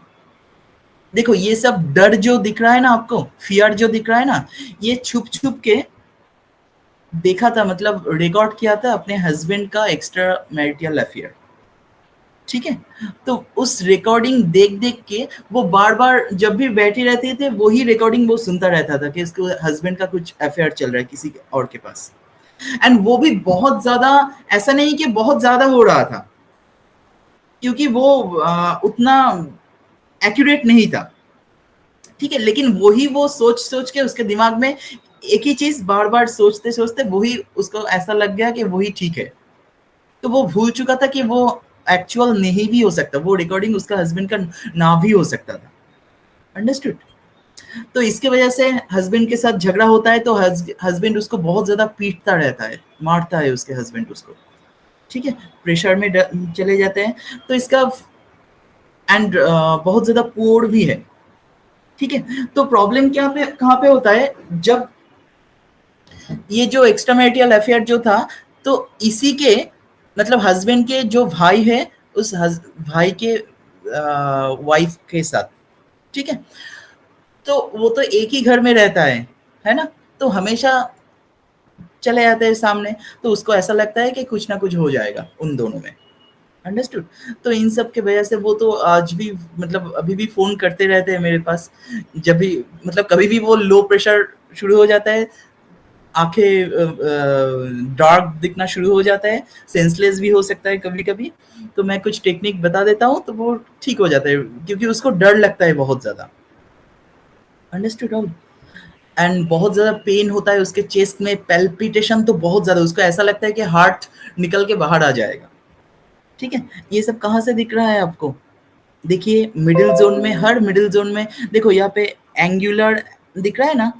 देखो ये सब डर जो दिख रहा है ना आपको, फियर जो दिख रहा है ना, ये छुप छुप के देखा था, मतलब रिकॉर्ड किया था अपने हस्बैंड का एक्स्ट्रा मैरिटल अफेयर। ठीक है। तो उस रिकॉर्डिंग देख देख के वो बार बार जब भी बैठे रहते थे वही रिकॉर्डिंग वो सुनता रहता था कि उसके हस्बैंड का कुछ अफेयर चल रहा है किसी और के पास। एंड वो भी बहुत ज्यादा, ऐसा नहीं कि बहुत ज्यादा हो रहा था, क्योंकि वो उतना एक्यूरेट नहीं था। ठीक है, लेकिन वही वो सोच सोच के उसके दिमाग में एक ही चीज बार बार सोचते सोचते वही उसको ऐसा लग गया कि वही ठीक है। तो वो भूल चुका था कि वो एक्चुअल नहीं भी हो सकता, वो रिकॉर्डिंग उसका हस्बैंड का ना भी हो सकता था। अंडरस्टूड? तो इसके वजह से हस्बैंड के साथ झगड़ा होता है, तो हस्बैंड उसको बहुत ज्यादा पीटता रहता है, मारता है उसके हस्बैंड उसको। ठीक है, प्रेशर में चले जाते हैं। तो इसका एंड बहुत ज्यादा पुअर भी है। ठीक है, तो प्रॉब्लम क्या पे कहाँ पे होता है, जब ये जो एक्स्ट्रा मैरिटल अफेयर जो था, तो इसी के मतलब हस्बैंड के जो भाई है, उस भाई के वाइफ के साथ। ठीक है, तो वो तो एक ही घर में रहता है ना, तो हमेशा चले जाते हैं सामने, तो उसको ऐसा लगता है कि कुछ ना कुछ हो जाएगा उन दोनों में। अंडरस्टूड। तो इन सब के वजह से वो तो आज भी मतलब अभी भी फ़ोन करते रहते हैं मेरे पास। जब भी मतलब कभी भी वो लो प्रेशर शुरू हो जाता है, आँखें डार्क दिखना शुरू हो जाता है, सेंसलेस भी हो सकता है कभी-कभी, तो मैं कुछ टेक्निक बता देता हूँ तो वो ठीक हो जाता है क्योंकि उसको डर लगता है बहुत ज़्यादा। Understood all? एंड बहुत ज़्यादा पेन होता है उसके चेस्ट में, पैल्पिटेशन तो बहुत ज़्यादा, उसको ऐसा लगता है कि हार्ट निकल के बाहर आ जाएगा। ठीक है? ये सब कहाँ से दिख रहा है आपको? देखिए मिडिल ज़ोन में, हर मिडिल ज़ोन में देखो यहाँ पे एंगुलर दिख रहा है ना?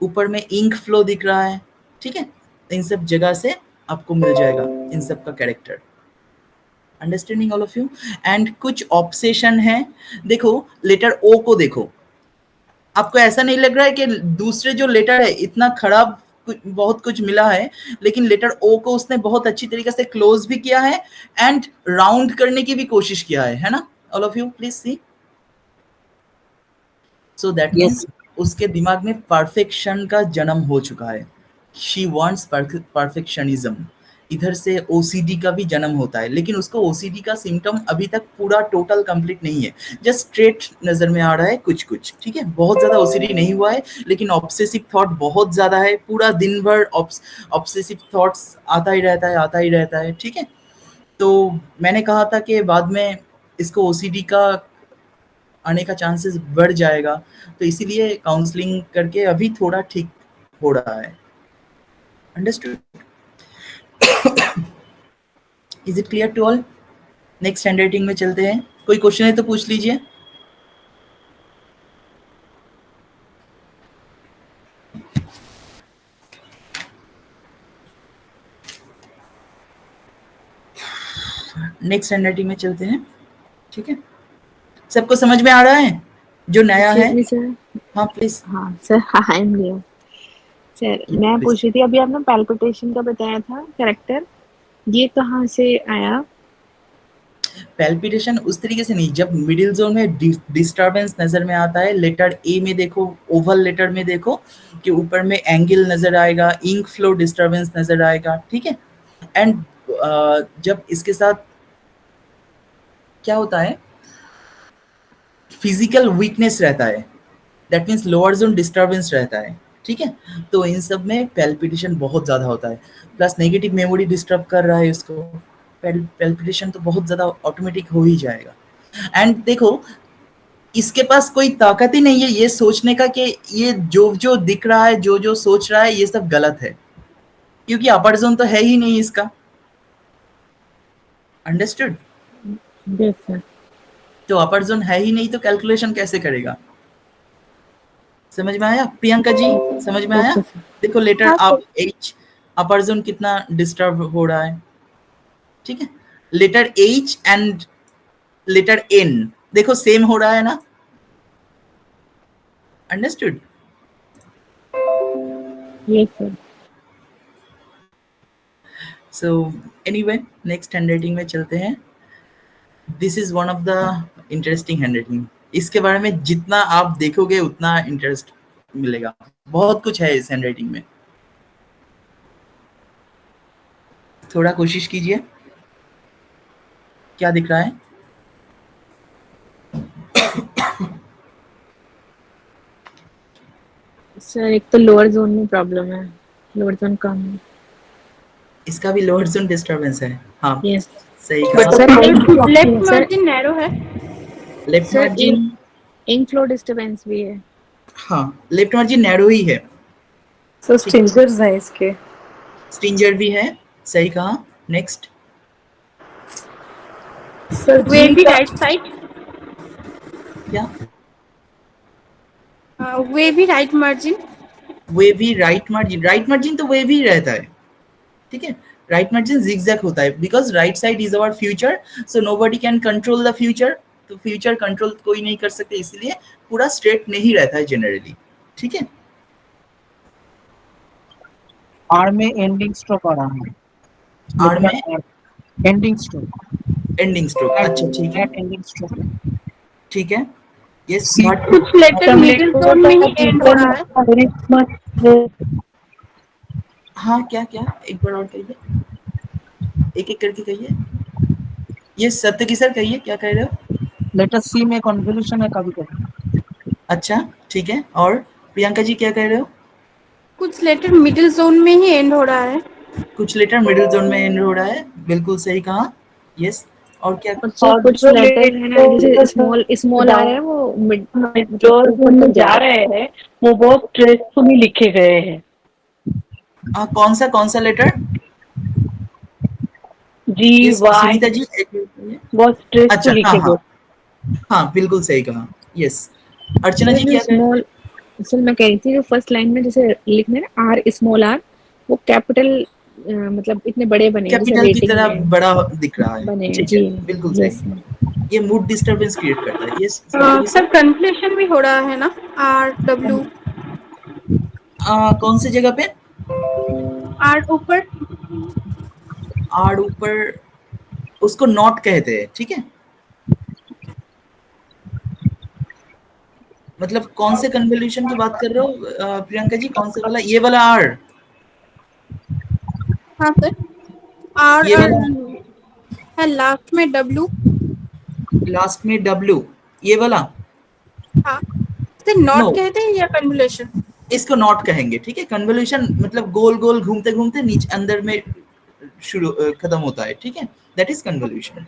ऊपर में इंक फ्लो दिख रहा है, ठीक है? इन सब जगह से आपको मिल जाएगा इन सब का character. Understanding all of you? And कुछ ऑब्सेशन है, देखो लेटर ओ को देखो, आपको ऐसा नहीं लग रहा है कि दूसरे जो लेटर है इतना खराब बहुत कुछ मिला है, लेकिन लेटर ओ को उसने बहुत अच्छी तरीके से क्लोज भी किया है एंड राउंड करने की भी कोशिश किया है ना? All of you please see. So that means उसके दिमाग में परफेक्शन का जन्म हो चुका है। She wants perfectionism. इधर से ओसीडी का भी जन्म होता है, लेकिन उसको ओसीडी का सिम्टम अभी तक पूरा टोटल कंप्लीट नहीं है, जस्ट स्ट्रेट नजर में आ रहा है कुछ कुछ, ठीक है? बहुत ज्यादा ओसीडी नहीं हुआ है, लेकिन ऑब्सेसिव थॉट बहुत ज्यादा है, पूरा दिन भर ऑब्सेसिव थॉट्स आता ही रहता है, आता ही रहता है, ठीक है? तो मैंने कहा था कि बाद में इसको ओसीडी का आने का चांसेस बढ़ जाएगा, तो इसीलिए काउंसलिंग करके अभी थोड़ा ठीक हो रहा है। Understood? Is it clear to all? Next handwriting में चलते हैं, कोई क्वेश्चन है तो पूछ लीजिए। नेक्स्ट हैंडराइटिंग में चलते हैं, ठीक है? सबको समझ में आ रहा है जो नया है? Excuse me sir. हाँ प्लीज। हाँ sir, I am new. Sir मैं पूछ रही थी, अभी आपने पैल्पिटेशन का बताया था कैरेक्टर, ये कहाँ से आया? पैल्पिटेशन उस तरीके से नहीं, जब मिडिल जोन में डिस्टरबेंस नजर में आता है, लेटर ए में देखो, ओवल लेटर में देखो कि ऊपर में एंगल नजर आएगा, इंक फ्लो डिस्टरबेंस नजर आएगा, ठीक है? एंड जब इसके साथ क्या होता है, फिजिकल वीकनेस रहता है, that means lower zone disturbance रहता है, ठीक है? तो इन सब में पैल्पिटेशन बहुत ज़्यादा होता है, प्लस नेगेटिव मेमोरी डिस्टर्ब कर रहा है इसको, पैल्पिटेशन तो बहुत ज़्यादा ऑटोमेटिक हो ही जाएगा। एंड देखो इसके पास कोई ताकत ही नहीं है ये सोचने का कि ये जो जो दिख रहा है, जो जो सोच रहा है, ये सब गलत है, क्योंकि अपर जोन तो है ही नहीं इसका। अंडरस्टूड? Yes sir. तो अपर जोन है ही नहीं तो कैलकुलेशन कैसे करेगा? समझ में आया प्रियंका जी? समझ में आया? Okay sir. देखो लेटर हाँ आप सर। एच, अपर जोन कितना डिस्टर्ब हो रहा है, ठीक है? Letter H and letter N देखो सेम हो रहा है ना? Understood? Yes sir. So anyway next handwriting में चलते हैं। This is one of the interesting handwriting, इसके बारे में जितना आप देखोगे उतना इंटरेस्ट मिलेगा, बहुत कुछ है इस हैंडराइटिंग में। थोड़ा कोशिश कीजिए, क्या दिख रहा है? सर एक तो लोअर जोन में प्रॉब्लम है, लोअर जोन कम है। इसका भी लोअर जोन डिस्टरबेंस है, हाँ यस सही सर। कहा। लेफ्ट मार्जिन नैरो है left sir, margin, ink flow disturbance भी है। हाँ लेफ्ट मार्जिन नैरो ही है। सो स्टिंजर्स हैं इसके। स्टिंजर भी है, सही कहा। नेक्स्ट सर वे जी भी का राइट साइड, क्या? वे भी right margin, wavy right margin, right margin तो वेवी रहता है, ठीक है? राइट मार्जिन जिगजैग होता है because right side is our future, so nobody can control the future, तो फ्यूचर कंट्रोल कोई नहीं कर सकते, इसलिए पूरा स्ट्रेट नहीं रहता है जनरली, ठीक है? आर में एंडिंग स्ट्रोक आ रहा है, आर में एंडिंग स्ट्रोक, एंडिंग स्ट्रोक, अच्छा ठीक है, एंडिंग स्ट्रोक। ठीक है। यस सी बट कुछ लेटर मिडिल जोन में ही एंड हो रहा है। हाँ क्या क्या एक बार और कहिए, एक एक करके कहिए। ये सत्य की सर कहिए क्या कह रहे हो? लेटर सी में कन्वोल्यूशन है कभी कभी। अच्छा ठीक है, और प्रियंका जी क्या कह रहे हो? कुछ लेटर मिडिल जोन में ही एंड हो रहा है। कुछ लेटर मिडिल जोन में एंड हो रहा है, बिल्कुल सही कहा। यस, और क्या? और सर और कुछ जो लेटर है ना, जैसे स्मॉल स्मॉल आ रहा है, लेटर वो मिड मतलब मेजर ऊपर में तक जा जा रहा है। रहे हैं वो बहुत स्ट्रेसफुली लिखे गए हैं। कौन सा लेटर? जी ये वाई सुनीता जी एक मिनट बोलिए। बहुत अच्छा स्ट्रेसफुल हाँ लिखे हाँ गए। हाँ, बिल्कुल सही कहा। यस, अर्चना सर जी जो क्या कह रहे स्मॉल, सर मैं कह रही थी जो फर्स्ट लाइन में जैसे लिखना है ना आर स्मॉल आर, वो कैपिटल मतलब इतने बड़े बने हैं जैसे कैपिटल की रेटिंग तरह में बड़ा दिख रहा है? बने हैं ठीक है, जी। बिल्कुल सही। यस। ये मूड डिस्टरबेंस क्रिएट करता है। Yes Satyaveer sir sir. Completion भी हो रहा है ना, आर डब्ल्यू, कौन सी जगह पे? आर ऊपर। आड़ ऊपर, उसको नॉट कहते हैं, ठीक है। मतलब कौन से कन्वोल्यूशन की बात कर रहे हो प्रियंका जी, कौन से वाला? ये वाला आर? हाँ सर, आर ये और वाला है लास्ट में डब्ल्यू। लास्ट में डब्ल्यू, ये वाला? हाँ सर, नो, नॉट कहते हैं या कन्वोल्यूशन? इसको नॉट कहेंगे, ठीक है। कन्वोल्यूशन मतलब गोल गोल घूमते घूमते नीचे अंदर में शुरू खत्म होता है, ठीक है, दैट इज कन्वोल्यूशन।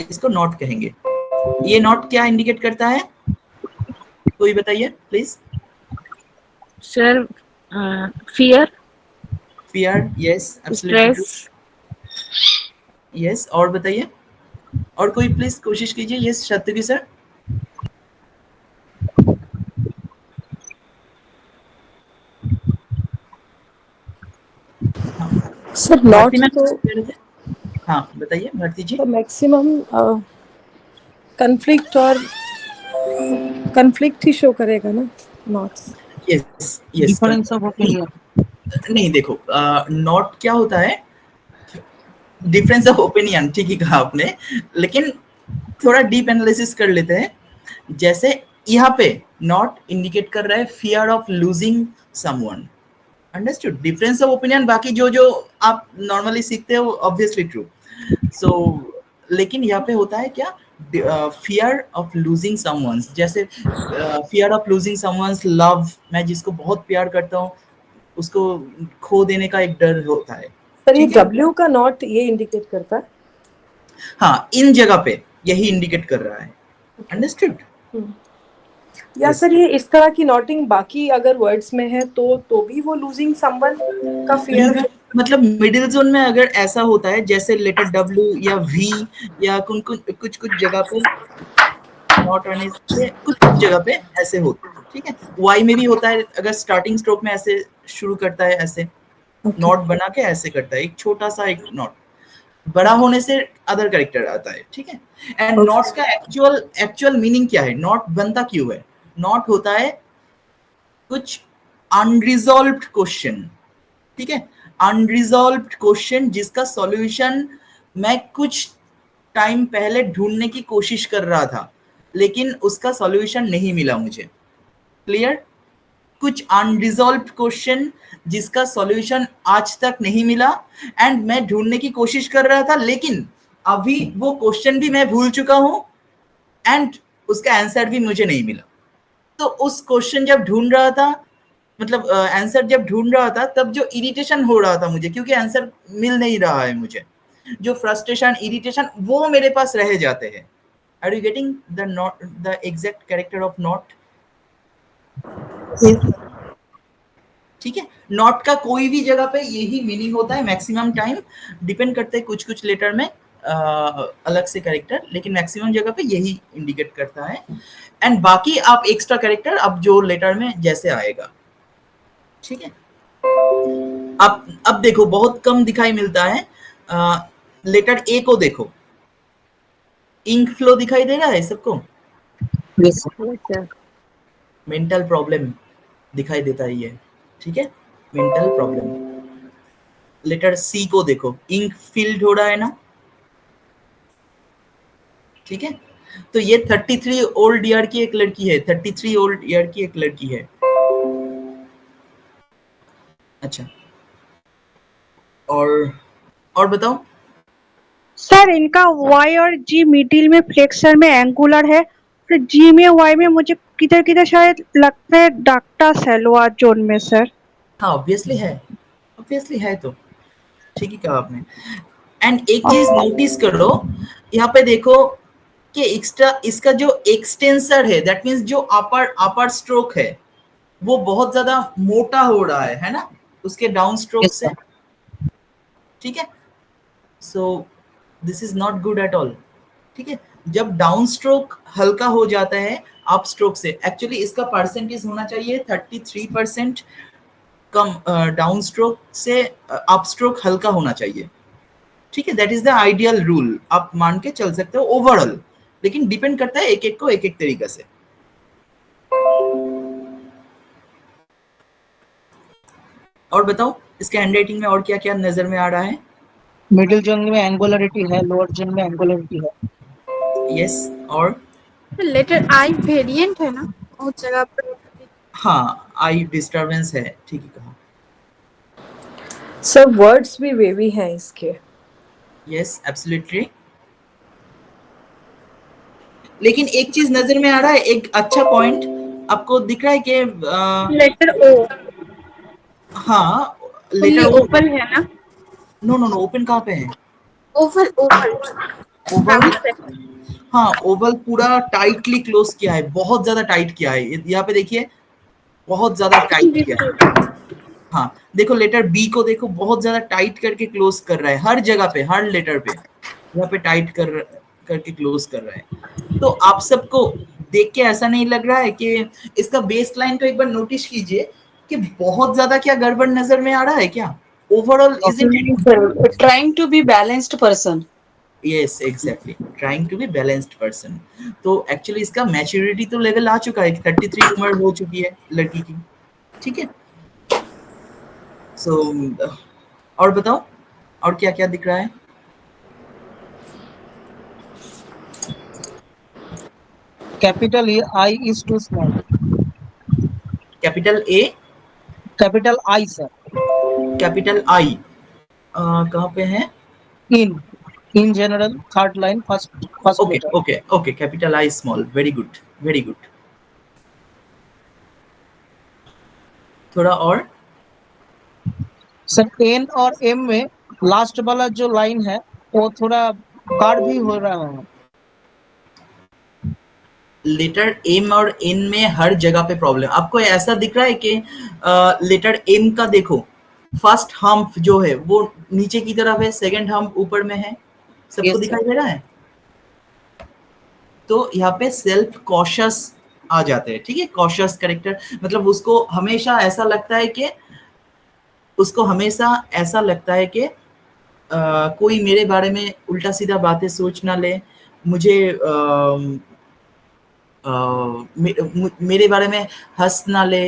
इसको नॉट कहेंगे। ये नॉट क्या इंडिकेट करता है, कोई बताइए please? Sir fear, fear, yes absolutely true. Stress. Yes, और बताइए, और कोई प्लीज कोशिश कीजिए। Yes Satyaveer sir. हाँ, सर भारती नॉट मैम तो कुछ कह रहे थे? हाँ बताइए भारती जी। मैक्सिमम कन्फ्लिक्ट और कन्फ्लिक्ट ही शो करेगा ना knots. Yes yes, difference of opinion. नहीं देखो, नॉट क्या होता है, डिफरेंस ऑफ ओपिनियन, ठीक ही कहा आपने, लेकिन थोड़ा डीप एनालिसिस कर लेते हैं। जैसे यहाँ पे नॉट इंडिकेट कर रहा है fear of losing someone. Understood? Difference of opinion बाकी जो जो आप नॉर्मली सीखते हो ऑब्वियसली ट्रू। सो लेकिन यहाँ पे होता है क्या, फियर ऑफ लूजिंग समवंस। जैसे fear of losing someone's love, मैं जिसको बहुत प्यार करता हूँ उसको खो देने का एक डर होता है, सर ये ठीक है। डब्ल्यू का नॉट ये इंडिकेट करता है। हाँ, इन जगह पे यही इंडिकेट कर रहा है। अंडरस्टूड? या यस। सर ये इस तरह की नोटिंग बाकी अगर वर्ड्स में है तो भी वो लूजिंग समवन का फियर है। मतलब मिडिल जोन में अगर ऐसा होता है जैसे लेटर डब्ल्यू या वी, या कुछ कुछ जगह पे नॉट आने से कुछ कुछ जगह पे ऐसे होता है, ठीक है। वाई में भी होता है, अगर स्टार्टिंग स्ट्रोक में ऐसे शुरू करता है, ऐसे ओके नॉट बना के ऐसे करता है, एक छोटा सा एक नॉट। बड़ा होने से अदर कैरेक्टर आता है, ठीक है। एंड नॉट का एक्चुअल एक्चुअल मीनिंग क्या है, नॉट बनता क्यों है? नॉट होता है कुछ अनरिजॉल्व्ड क्वेश्चन, ठीक है। अनरिजॉल्व्ड क्वेश्चन जिसका सॉल्यूशन मैं कुछ टाइम पहले ढूंढने की कोशिश कर रहा था, लेकिन उसका सॉल्यूशन नहीं मिला मुझे। क्लियर? कुछ अनरिजॉल्व्ड क्वेश्चन जिसका सॉल्यूशन आज तक नहीं मिला, एंड मैं ढूंढने की कोशिश कर रहा था, लेकिन अभी वो क्वेश्चन भी मैं भूल चुका हूं, एंड उसका आंसर भी मुझे नहीं मिला। तो उस क्वेश्चन जब ढूंढ रहा था, मतलब आंसर जब ढूंढ रहा था, तब जो इरिटेशन हो रहा था मुझे, क्योंकि आंसर मिल नहीं रहा है मुझे, जो फ्रस्ट्रेशन इरिटेशन वो मेरे पास रह जाते हैं। Are you getting the knot, the exact character of knot? ठीक है। नॉट का कोई भी जगह पे यही मीनिंग होता है मैक्सिमम टाइम। डिपेंड करते हैं कुछ कुछ लेटर में अलग से कैरेक्टर, लेकिन मैक्सिमम जगह पे यही इंडिकेट करता है। एंड बाकी आप एक्स्ट्रा कैरेक्टर अब जो लेटर में जैसे आएगा, ठीक है। अब देखो बहुत कम दिखाई मिलता है। लेटर ए को देखो, इंक फ्लो दिखाई दे रहा है सबको? Yes sir. Yes sir. Mental problem दिखाई देता है ये, ठीक है, मेंटल प्रॉब्लम। लेटर सी को देखो, इंक फिल्ड हो रहा है ना, ठीक है। तो ये 33 ओल्ड ईयर की एक लड़की है, 33 ओल्ड ईयर की एक लड़की है। अच्छा, और बताओ। सर इनका वाई और जी मिडिल में फ्लेक्सर में एंगुलर है, फिर जी में वाई में मुझे किधर किधर शायद लगता है डाक्टा सेलोआ जोन में सर। हाँ ऑब्वियसली है तो ठीक ही कहा आपने। एंड एक चीज नोटिस करो, यहाँ पे देखो कि एक्स्ट्रा इसका जो एक्सटेंसर है, दैट मीन्स जो अपर स्ट्रोक है वो बहुत ज्यादा मोटा हो रहा है ना, उसके डाउन स्ट्रोक यस से। सर। ठीक है, सो this is not good at all. ठीक है, जब डाउन स्ट्रोक हल्का हो जाता है अप स्ट्रोक से, एक्चुअली इसका परसेंटेज होना चाहिए 33%, कम डाउन स्ट्रोक से अप स्ट्रोक हल्का होना चाहिए। ठीक है, that is the ideal rule, आप मान के चल सकते हो ओवरऑल, लेकिन डिपेंड करता है एक एक को एक एक तरीके से। और बताओ इसके हैंडराइटिंग में और क्या क्या नजर में आ रहा है? मिडिल जोन में एंगुलरिटी है, लोअर जोन में एंगुलरिटी है। यस, और लेटर आई वेरिएंट है ना उस जगह पर। हाँ आई डिस्टरबेंस है, ठीक है कहा। सर वर्ड्स भी वेवी हैं इसके। यस एब्सोल्युटली, लेकिन एक चीज नजर में आ रहा है, एक अच्छा पॉइंट आपको दिख रहा है कि लेटर ओ हाँ फुल्ली लेटर ओ, ओपन है ना? नो ओपन कहाँ पे है? ओवल ओवल ओवल, हाँ सर। हाँ ओवल पूरा टाइटली क्लोज किया है, बहुत ज्यादा टाइट किया है, यहाँ पे देखिए बहुत ज्यादा टाइट किया है। हाँ देखो लेटर बी को देखो, बहुत ज्यादा टाइट करके क्लोज कर रहा है, हर जगह पे हर लेटर पे यहाँ पे टाइट करके क्लोज कर रहा है। तो आप सबको देख के ऐसा नहीं लग रहा है कि इसका बेस लाइन को एक बार नोटिस कीजिए कि बहुत ज्यादा क्या गड़बड़ नजर में आ रहा है क्या? Overall is it? Trying to be balanced person. Yes exactly, trying to be balanced person. तो एक्चुअली इसका मैच्योरिटी तो लेवल आ चुका है, 33 उम्र हो चुकी है लड़की की। ठीक है, सो और बताओ और क्या क्या दिख रहा है? Capital I is too small. Capital A, capital I sir. Capital I कहाँ पे है? In general third line first okay letter. Okay okay, capital I small, very good very good. थोड़ा और सर एन और एम में last वाला जो line है वो थोड़ा कार्ड भी हो रहा है। लेटर एम और एन में हर जगह पे प्रॉब्लम। आपको ऐसा दिख रहा है कि लेटर एम का देखो, फर्स्ट हम्प जो है वो नीचे की तरफ है, सेकंड हम्प ऊपर में है, सबको Yes, sir. दिखाई दे रहा है? तो यहाँ पे सेल्फ कॉशियस आ जाते हैं। ठीक है, कॉशियस कैरेक्टर मतलब उसको हमेशा ऐसा लगता है कि कोई मेरे बारे में उल्टा सीधा बातें सोच ना ले, मुझे मेरे बारे में हंस ना ले,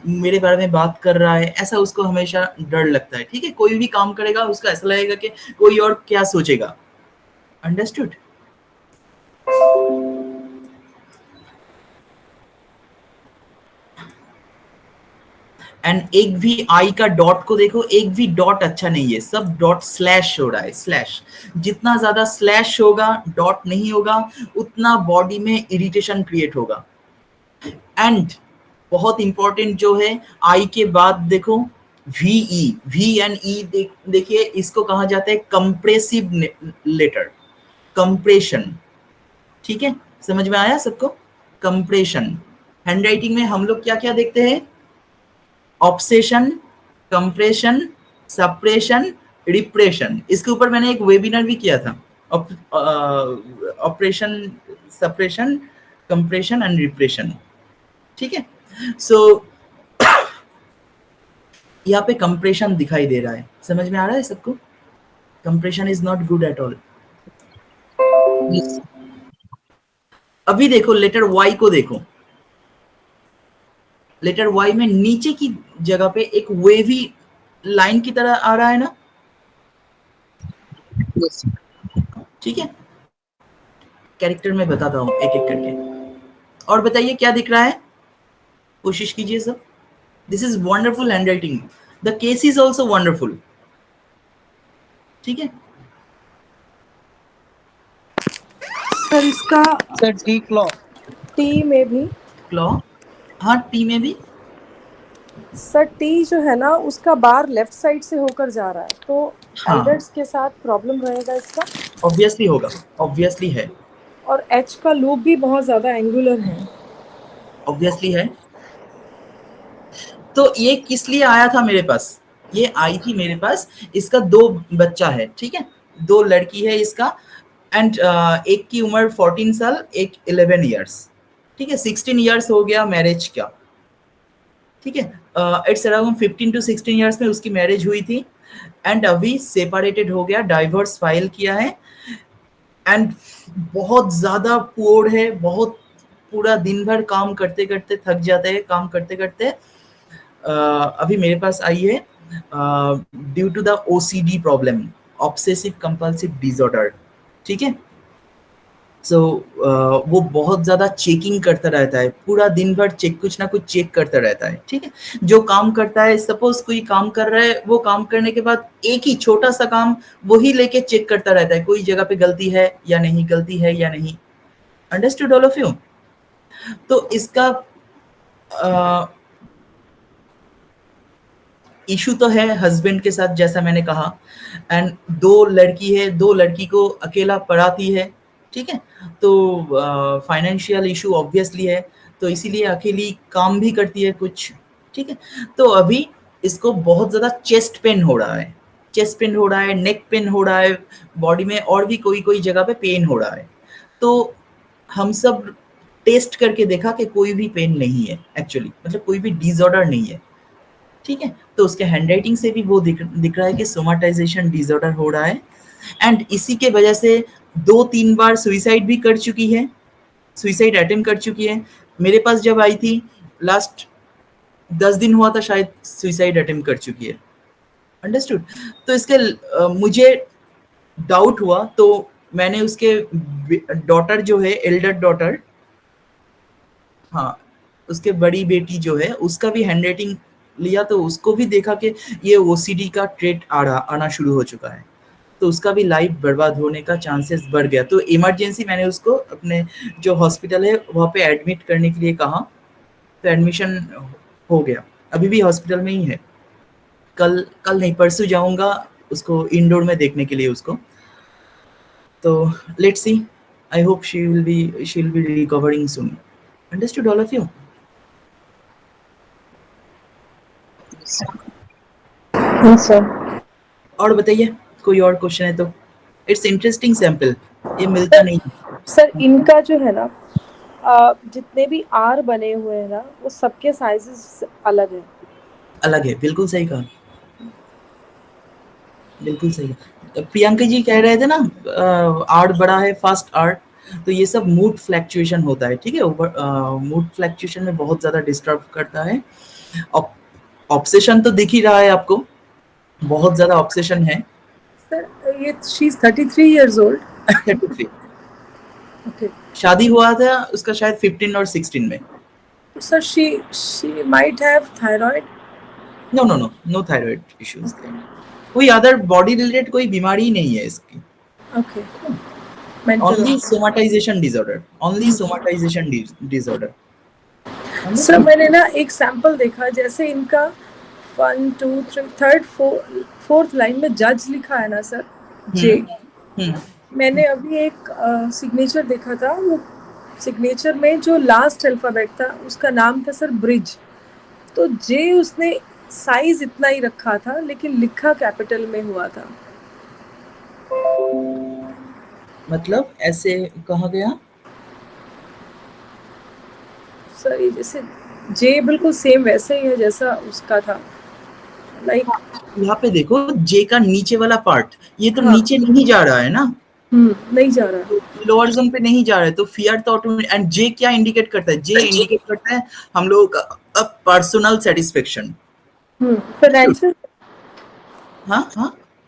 मेरे बारे में बात कर रहा है, ऐसा उसको हमेशा डर लगता है। ठीक है, कोई भी काम करेगा उसको ऐसा लगेगा कि कोई और क्या सोचेगा। अंडरस्टूड? एंड एक भी आई का डॉट को देखो, एक भी डॉट अच्छा नहीं है, सब डॉट स्लैश हो रहा है, स्लैश। जितना ज्यादा स्लैश होगा, डॉट नहीं होगा, उतना बॉडी में इरिटेशन क्रिएट होगा। एंड बहुत इंपॉर्टेंट जो है, आई के बाद देखो वी एंड ई, देखिए इसको कहा जाता है कंप्रेसिव लेटर, कंप्रेशन। ठीक है, समझ में आया सबको? कंप्रेशन। हैंडराइटिंग में हम लोग क्या क्या देखते हैं? Obsession, compression, suppression, repression. इसके ऊपर मैंने एक वेबिनार भी किया था, operation, suppression, compression and repression. ठीक है, सो यहाँ पे कंप्रेशन दिखाई दे रहा है, समझ में आ रहा है सबको? Compression is not good at all. अभी देखो लेटर वाई को देखो, लेटर वाई में नीचे की जगह पे एक वेवी लाइन की तरह आ रहा है ना? Yes. ठीक है, कैरेक्टर में बताता हूँ एक एक करके। और बताइए क्या दिख रहा है, कोशिश कीजिए सब। This is wonderful handwriting, the case is also wonderful. ठीक है, सर इसका सर टी क्लॉ, टी में भी क्लॉ, हाँ टी में भी। सर टी जो है ना उसका बार लेफ्ट साइड से होकर जा रहा है, तो हाँ एल्डर्स के साथ प्रॉब्लम रहेगा इसका। ऑब्वियसली होगा, ऑब्वियसली है, और एच का लूप भी बहुत ज्यादा एंगुलर है। ऑब्वियसली है। तो ये किस लिए आया था मेरे पास? ये आई थी मेरे पास, इसका 2 बच्चा है, ठीक है, 2 लड़की है इसका, एंड एक की उम्र 14 साल, एक 11 इयर्स, ठीक है, 16 इयर्स हो गया मैरिज का, ठीक है। इट्स अराउंड 15 to 16 इयर्स में उसकी मैरिज हुई थी, एंड अभी सेपरेटेड हो गया, डाइवोर्स फाइल किया है, एंड बहुत ज़्यादा पुअर है, बहुत, पूरा दिन भर काम करते करते थक जाते हैं, काम करते करते अभी मेरे पास आई है due to the OCD problem, obsessive compulsive disorder, ठीक है। सो वो बहुत ज़्यादा चेकिंग करता रहता है, पूरा दिन भर कुछ ना कुछ चेक करता रहता है, ठीक है। जो काम करता है, सपोज कोई काम कर रहा है, वो काम करने के बाद एक ही छोटा सा काम वही लेके चेक करता रहता है, कोई जगह पे गलती है या नहीं, गलती है या नहीं। Understood all of you? तो इसका इशू तो है हस्बैंड के साथ, जैसा मैंने कहा, एंड 2 लड़की है, 2 लड़की को अकेला पढ़ाती है, ठीक है। तो फाइनेंशियल इशू ऑब्वियसली है, तो इसीलिए अकेली काम भी करती है कुछ, ठीक है। तो अभी इसको बहुत ज़्यादा चेस्ट पेन हो रहा है, चेस्ट पेन हो रहा है, नेक पेन हो रहा है, बॉडी में और भी कोई कोई जगह पे पेन हो रहा है। तो हम सब टेस्ट करके देखा कि कोई भी पेन नहीं है एक्चुअली, मतलब कोई भी डिसऑर्डर नहीं है, ठीक है। तो उसके हैंडराइटिंग से भी वो दिख रहा है कि सोमाटाइजेशन डिसऑर्डर हो रहा है, एंड इसी के वजह से 2-3 बार सुइसाइड भी कर चुकी है, सुइसाइड अटेम्प्ट कर चुकी है। मेरे पास जब आई थी लास्ट 10 दिन हुआ था शायद, सुइसाइड अटेम्प्ट कर चुकी है। अंडरस्टूड? तो इसके मुझे डाउट हुआ, तो मैंने उसके डॉटर जो है, एल्डर डॉटर, हाँ, उसके बड़ी बेटी जो है, उसका भी हैंडराइटिंग लिया, तो उसको भी देखा कि ये ओसीडी का ट्रेट आना शुरू हो चुका है, तो उसका भी लाइफ बर्बाद होने का चांसेस बढ़ गया। तो इमरजेंसी मैंने उसको अपने जो हॉस्पिटल है वहाँ पे एडमिट करने के लिए कहा, तो एडमिशन हो गया, अभी भी हॉस्पिटल में ही है। कल नहीं, परसों जाऊँगा उसको इंडोर में देखने के लिए उसको। तो let's see, I hope she will be recovering soon. Understood all of you? Sir और बताइए, कोई और क्वेश्चन है तो? इट्स इंटरेस्टिंग सैंपल, ये मिलता नहीं। सर इनका जो है ना, जितने भी आर बने हुए हैं ना, वो सबके साइजेस अलग हैं। अलग है, बिल्कुल सही कहा, बिल्कुल सही। प्रियंका जी कह रहे थे ना, आर्ट बड़ा है, फास्ट आर्ट, तो ये सब मूड फ्लैक्चुएशन होता है, ठीक है। मूड फ्लैक्चुएशन में बहुत ज़्यादा डिस्टर्ब करता है। ऑब्सेशन तो दिख ही रहा है आपको, बहुत ज़्यादा ऑब्सेशन है। सर ये she is 33 years old। 33। Okay. शादी हुआ था उसका शायद 15 और 16 में। Sir she might have thyroid. No thyroid issues, कोई अदर बॉडी रिलेटेड कोई बीमारी ही नहीं है इसकी। Okay. Only somatization disorder, only somatization disorder. Sir मैंने ना एक सैंपल देखा, जैसे इनका 1 2 3 3rd 4th लाइन में जज लिखा है ना सर, जे। मैंने अभी एक सिग्नेचर देखा था, वो सिग्नेचर में जो लास्ट अल्फाबेट था उसका नाम था सर ब्रिज। तो जे उसने साइज इतना ही रखा था, लेकिन लिखा कैपिटल में हुआ था। मतलब ऐसे कहा गया सर ये जैसे जे बिल्कुल सेम वैसे ही है जैसा उसका था, लाइक यहाँ पे देखो जे का नीचे वाला पार्ट, ये तो नीचे नहीं जा रहा है ना, नहीं जा रहा, लोअर जोन पे नहीं जा रहा है, तो फियर तो ऑटोमेटिक। एंड जे क्या इंडिकेट करता है? जे इंडिकेट करता है हम लोगों का पर्सनल सेटिस्फेक्शन, फाइनेंशियल, हाँ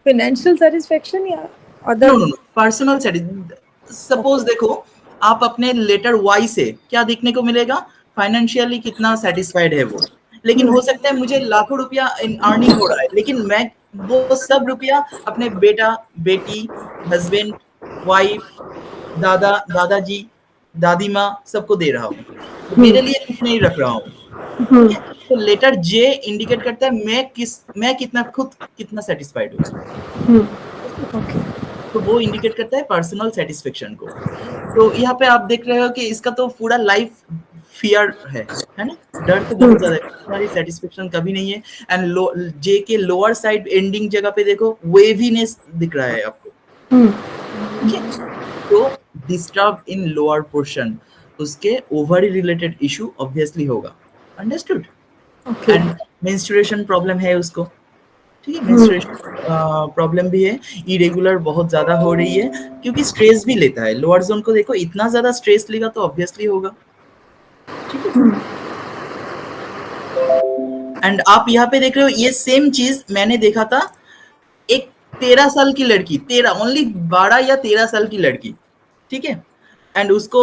फाइनेंशियल सेटिस्फेक्शन या other. No personal satisfaction. Suppose देखो, आप अपने लेटर वाई से क्या देखने को मिलेगा? फाइनेंशियली कितना सेटिस्फाइड है वो। लेकिन हो सकता है मुझे लाखों रुपया अर्निंग हो रहा है, लेकिन मैं वो सब रुपया अपने बेटा बेटी, हस्बैंड, वाइफ, दादाजी, दादी माँ सबको दे रहा हूँ, तो मेरे लिए कुछ नहीं रख रहा हूँ। ठीक है? तो लेटर जे इंडिकेट करता है मैं कितना सेटिस्फाइड हूँ। तो वो इंडिकेट करता है पर्सनल सेटिस्फेक्शन को। तो यहाँ पे आप देख रहे हो कि इसका तो पूरा लाइफ फियर है ना? डर तो बहुत ज्यादा है, हमारी सेटिस्फेक्शन कभी नहीं है। एंड जे के लोअर साइड एंडिंग जगह पे देखो वेवीनेस दिख रहा है आपको। ठीक है? तो डिस्टर्ब इन लोअर पोर्शन, उसके ओवरी रिलेटेड इशू ऑब्वियसली होगा। अंडरस्टूड? एंड मेंस्ट्रुएशन प्रॉब्लम है उसको। ठीक है, मेंस्ट्रुएशन प्रॉब्लम भी है, इरेगुलर बहुत ज्यादा हो रही है क्योंकि स्ट्रेस भी लेता है। लोअर जोन को देखो, इतना ज्यादा स्ट्रेस लेगा तो ऑब्वियसली होगा। ठीक है? एंड आप यहाँ पे देख रहे हो ये सेम चीज मैंने देखा था एक 13 साल की लड़की, 12 या 13 साल की लड़की। ठीक है? एंड उसको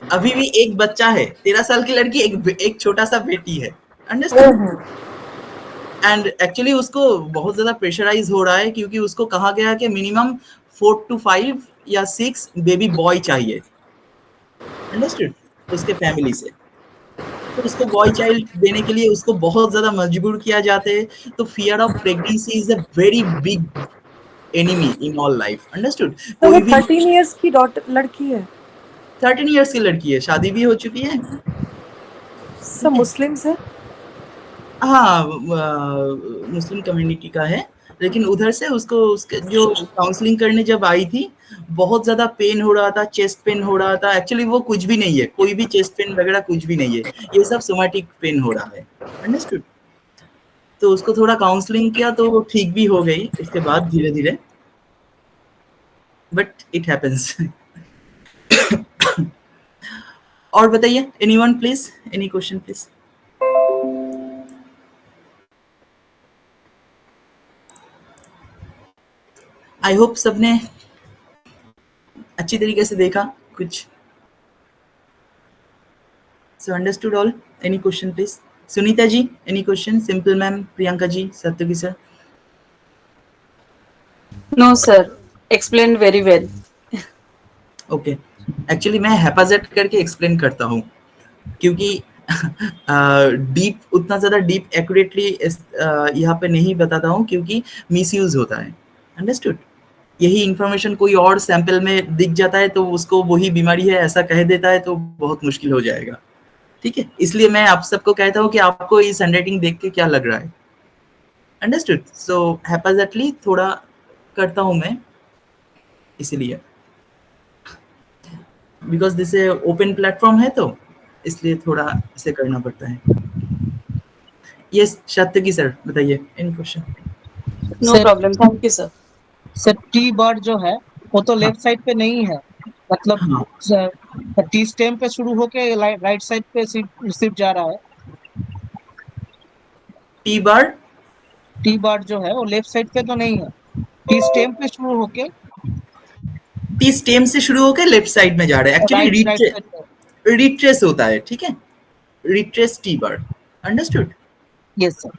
अभी भी एक बच्चा है, 13 साल की लड़की, एक छोटा सा बेटी है। अंडरस्टैंड? एंड एक्चुअली उसको बहुत ज्यादा प्रेशराइज हो रहा है क्योंकि उसको कहा गया कि मिनिमम 4 to 5 या 6 बेबी बॉय चाहिए। अंडरस्टूड? उसके फैमिली से तो उसको बॉय चाइल्ड देने के लिए उसको बहुत ज्यादा मजबूर किया जाता है। तो fear of pregnancy is a very big enemy in all life. Understood? तो वो 13 इयर्स की लड़की है, 13 इयर्स की लड़की है, शादी भी हो चुकी है। सब मुस्लिम्स है? हाँ, मुस्लिम कम्युनिटी का है, लेकिन उधर से उसको उसके जो काउंसलिंग करने जब आई थी बहुत ज्यादा पेन हो रहा था, चेस्ट पेन हो रहा था। एक्चुअली वो कुछ भी नहीं है, कोई भी चेस्ट पेन वगैरह कुछ भी नहीं है, ये सब सोमैटिक पेन हो रहा है। अंडरस्टूड? तो उसको थोड़ा काउंसलिंग किया तो वो ठीक भी हो गई उसके बाद धीरे धीरे, बट इट हैपेंस। और बताइए, anyone please, any question please. I hope सबने अच्छी तरीके से देखा कुछ। So understood all. Any question please? Sunita ji, any question? Simple ma'am, Priyanka ji, Satyaki sir? No, sir. Explained very well. ओके, एक्चुअली मैं हैपाजेट करके एक्सप्लेन करता हूँ क्योंकि डीप उतना ज़्यादा डीप एक्यूरेटली यहाँ पे नहीं बताता हूँ क्योंकि मिसयूज होता है। अंडरस्टूड? यही इंफॉर्मेशन कोई और सैंपल में दिख जाता है तो उसको वही बीमारी है ऐसा कह देता है तो बहुत मुश्किल हो जाएगा। ठीक है, इसलिए मैं आप सबको कहता हूँ कि आपको इस हैंडराइटिंग देख के क्या लग रहा है। अंडरस्टूड? सो हैपाजेटली थोड़ा करता हूँ मैं, इसीलिए बिकॉज दिस ओपन प्लेटफॉर्म है तो इसलिए थोड़ा इसे करना पड़ता है। यस, सत्यकी सर बताइए, any question? No problem. Thank you, sir. Sir T bar जो है वो तो लेफ्ट साइड पे नहीं है, मतलब टी स्टेम पे शुरू होके राइट साइड पे सिर्फ जा रहा है। टी बार जो है वो लेफ्ट साइड पे तो नहीं है, टी स्टेम पे शुरू होके टी स्टेम से शुरू होकर लेफ्ट साइड में जा रहा है। एक्चुअली रिट्रेस होता है। ठीक है, retrace T bar. Understood? Yes sir.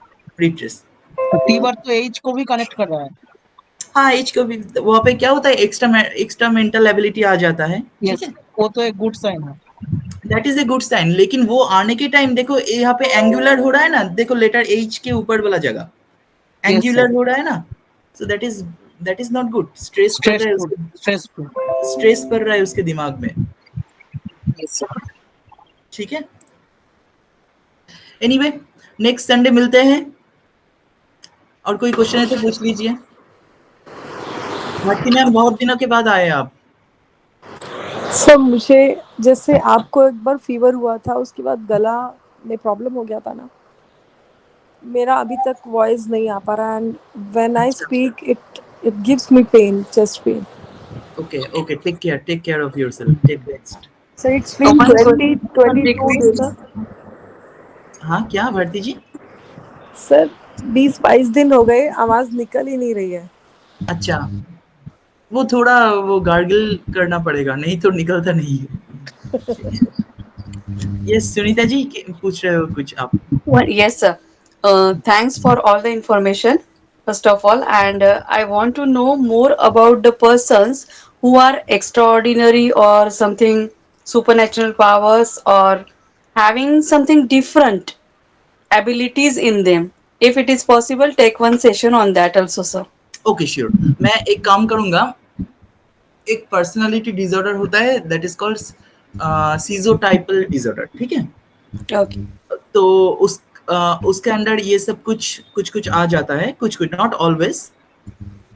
Retrace T bar तो एज को भी कनेक्ट कर रहा है। हाँ, एज को भी वहाँ पे क्या होता है, एक्स्ट्रा मेंटल एबिलिटी आ जाता है। ठीक है, वो तो एक गुड साइन है। That is a good sign, लेकिन वो आने के टाइम देखो यहाँ पे एंगुलर हो रहा है ना, देखो लेटर एच के ऊपर वाला जगह एंगुलर हो रहा है ना, so that is not good. Stress पड़ रहा है उसके दिमाग में। ठीक है, एनीवे नेक्स्ट संडे मिलते हैं, और कोई क्वेश्चन है तो पूछ लीजिए। भारती मैम, बहुत दिनों के बाद आए आप। सर मुझे जैसे आपको एक बार फीवर हुआ था उसके बाद गला में प्रॉब्लम हो गया था ना, मेरा अभी तक वॉइस नहीं आ पा रहा, and when I speak it gives me pain, chest pain. Okay, take care of yourself, take rest. Sir it's been 22 days. हाँ क्या भारती जी? सर 20-22 दिन हो गए, आवाज निकल ही नहीं रही है। अच्छा, वो थोड़ा वो गार्गल करना पड़ेगा, नहीं तो निकलता नहीं है। यस सुनीता जी, पूछ रहे हो कुछ आप? Yes, sir. Thanks for all the information. first of all, and I want to know more about the persons who are extraordinary or something supernatural powers or having something different abilities in them. If it is possible, take one session on that also, sir. Okay sure, मैं एक काम करूंगा। एक personality disorder होता है that is called सीजोटाइपल disorder, ठीक है? Okay. तो उसके अंदर ये सब कुछ आ जाता है, कुछ नॉट ऑलवेज।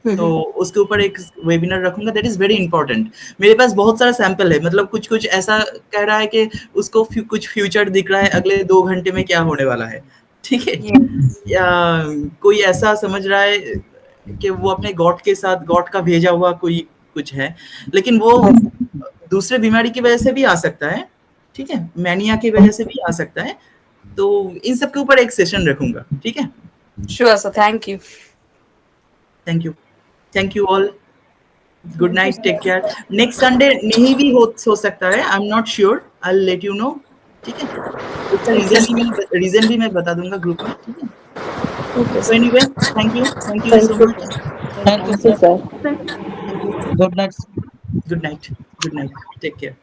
तो उसके ऊपर एक वेबिनार रखूंगा, दैट इज वेरी इंपॉर्टेंट। मेरे पास बहुत सारा सैंपल है, मतलब कुछ ऐसा कह रहा है कि उसको कुछ फ्यूचर दिख रहा है अगले 2 घंटे में क्या होने वाला है, ठीक है? या कोई ऐसा समझ रहा है कि वो अपने गॉड के साथ, गॉड का भेजा हुआ कोई कुछ है, लेकिन वो दूसरे बीमारी की वजह से भी आ सकता है, ठीक है? मैनिया की वजह से भी आ सकता है। तो इन सब के ऊपर एक सेशन रखूंगा, ठीक है? Sure, sir. Thank you. Thank you all. Good night, take care. Next Sunday नहीं भी हो सकता है, I am not sure, I will let you know, ठीक है? उसका रीजन भी मैं बता दूंगा ग्रुप में, ठीक है? Okay, So anyway, thank you so much. Thank you sir. Good night. Good night. Take care.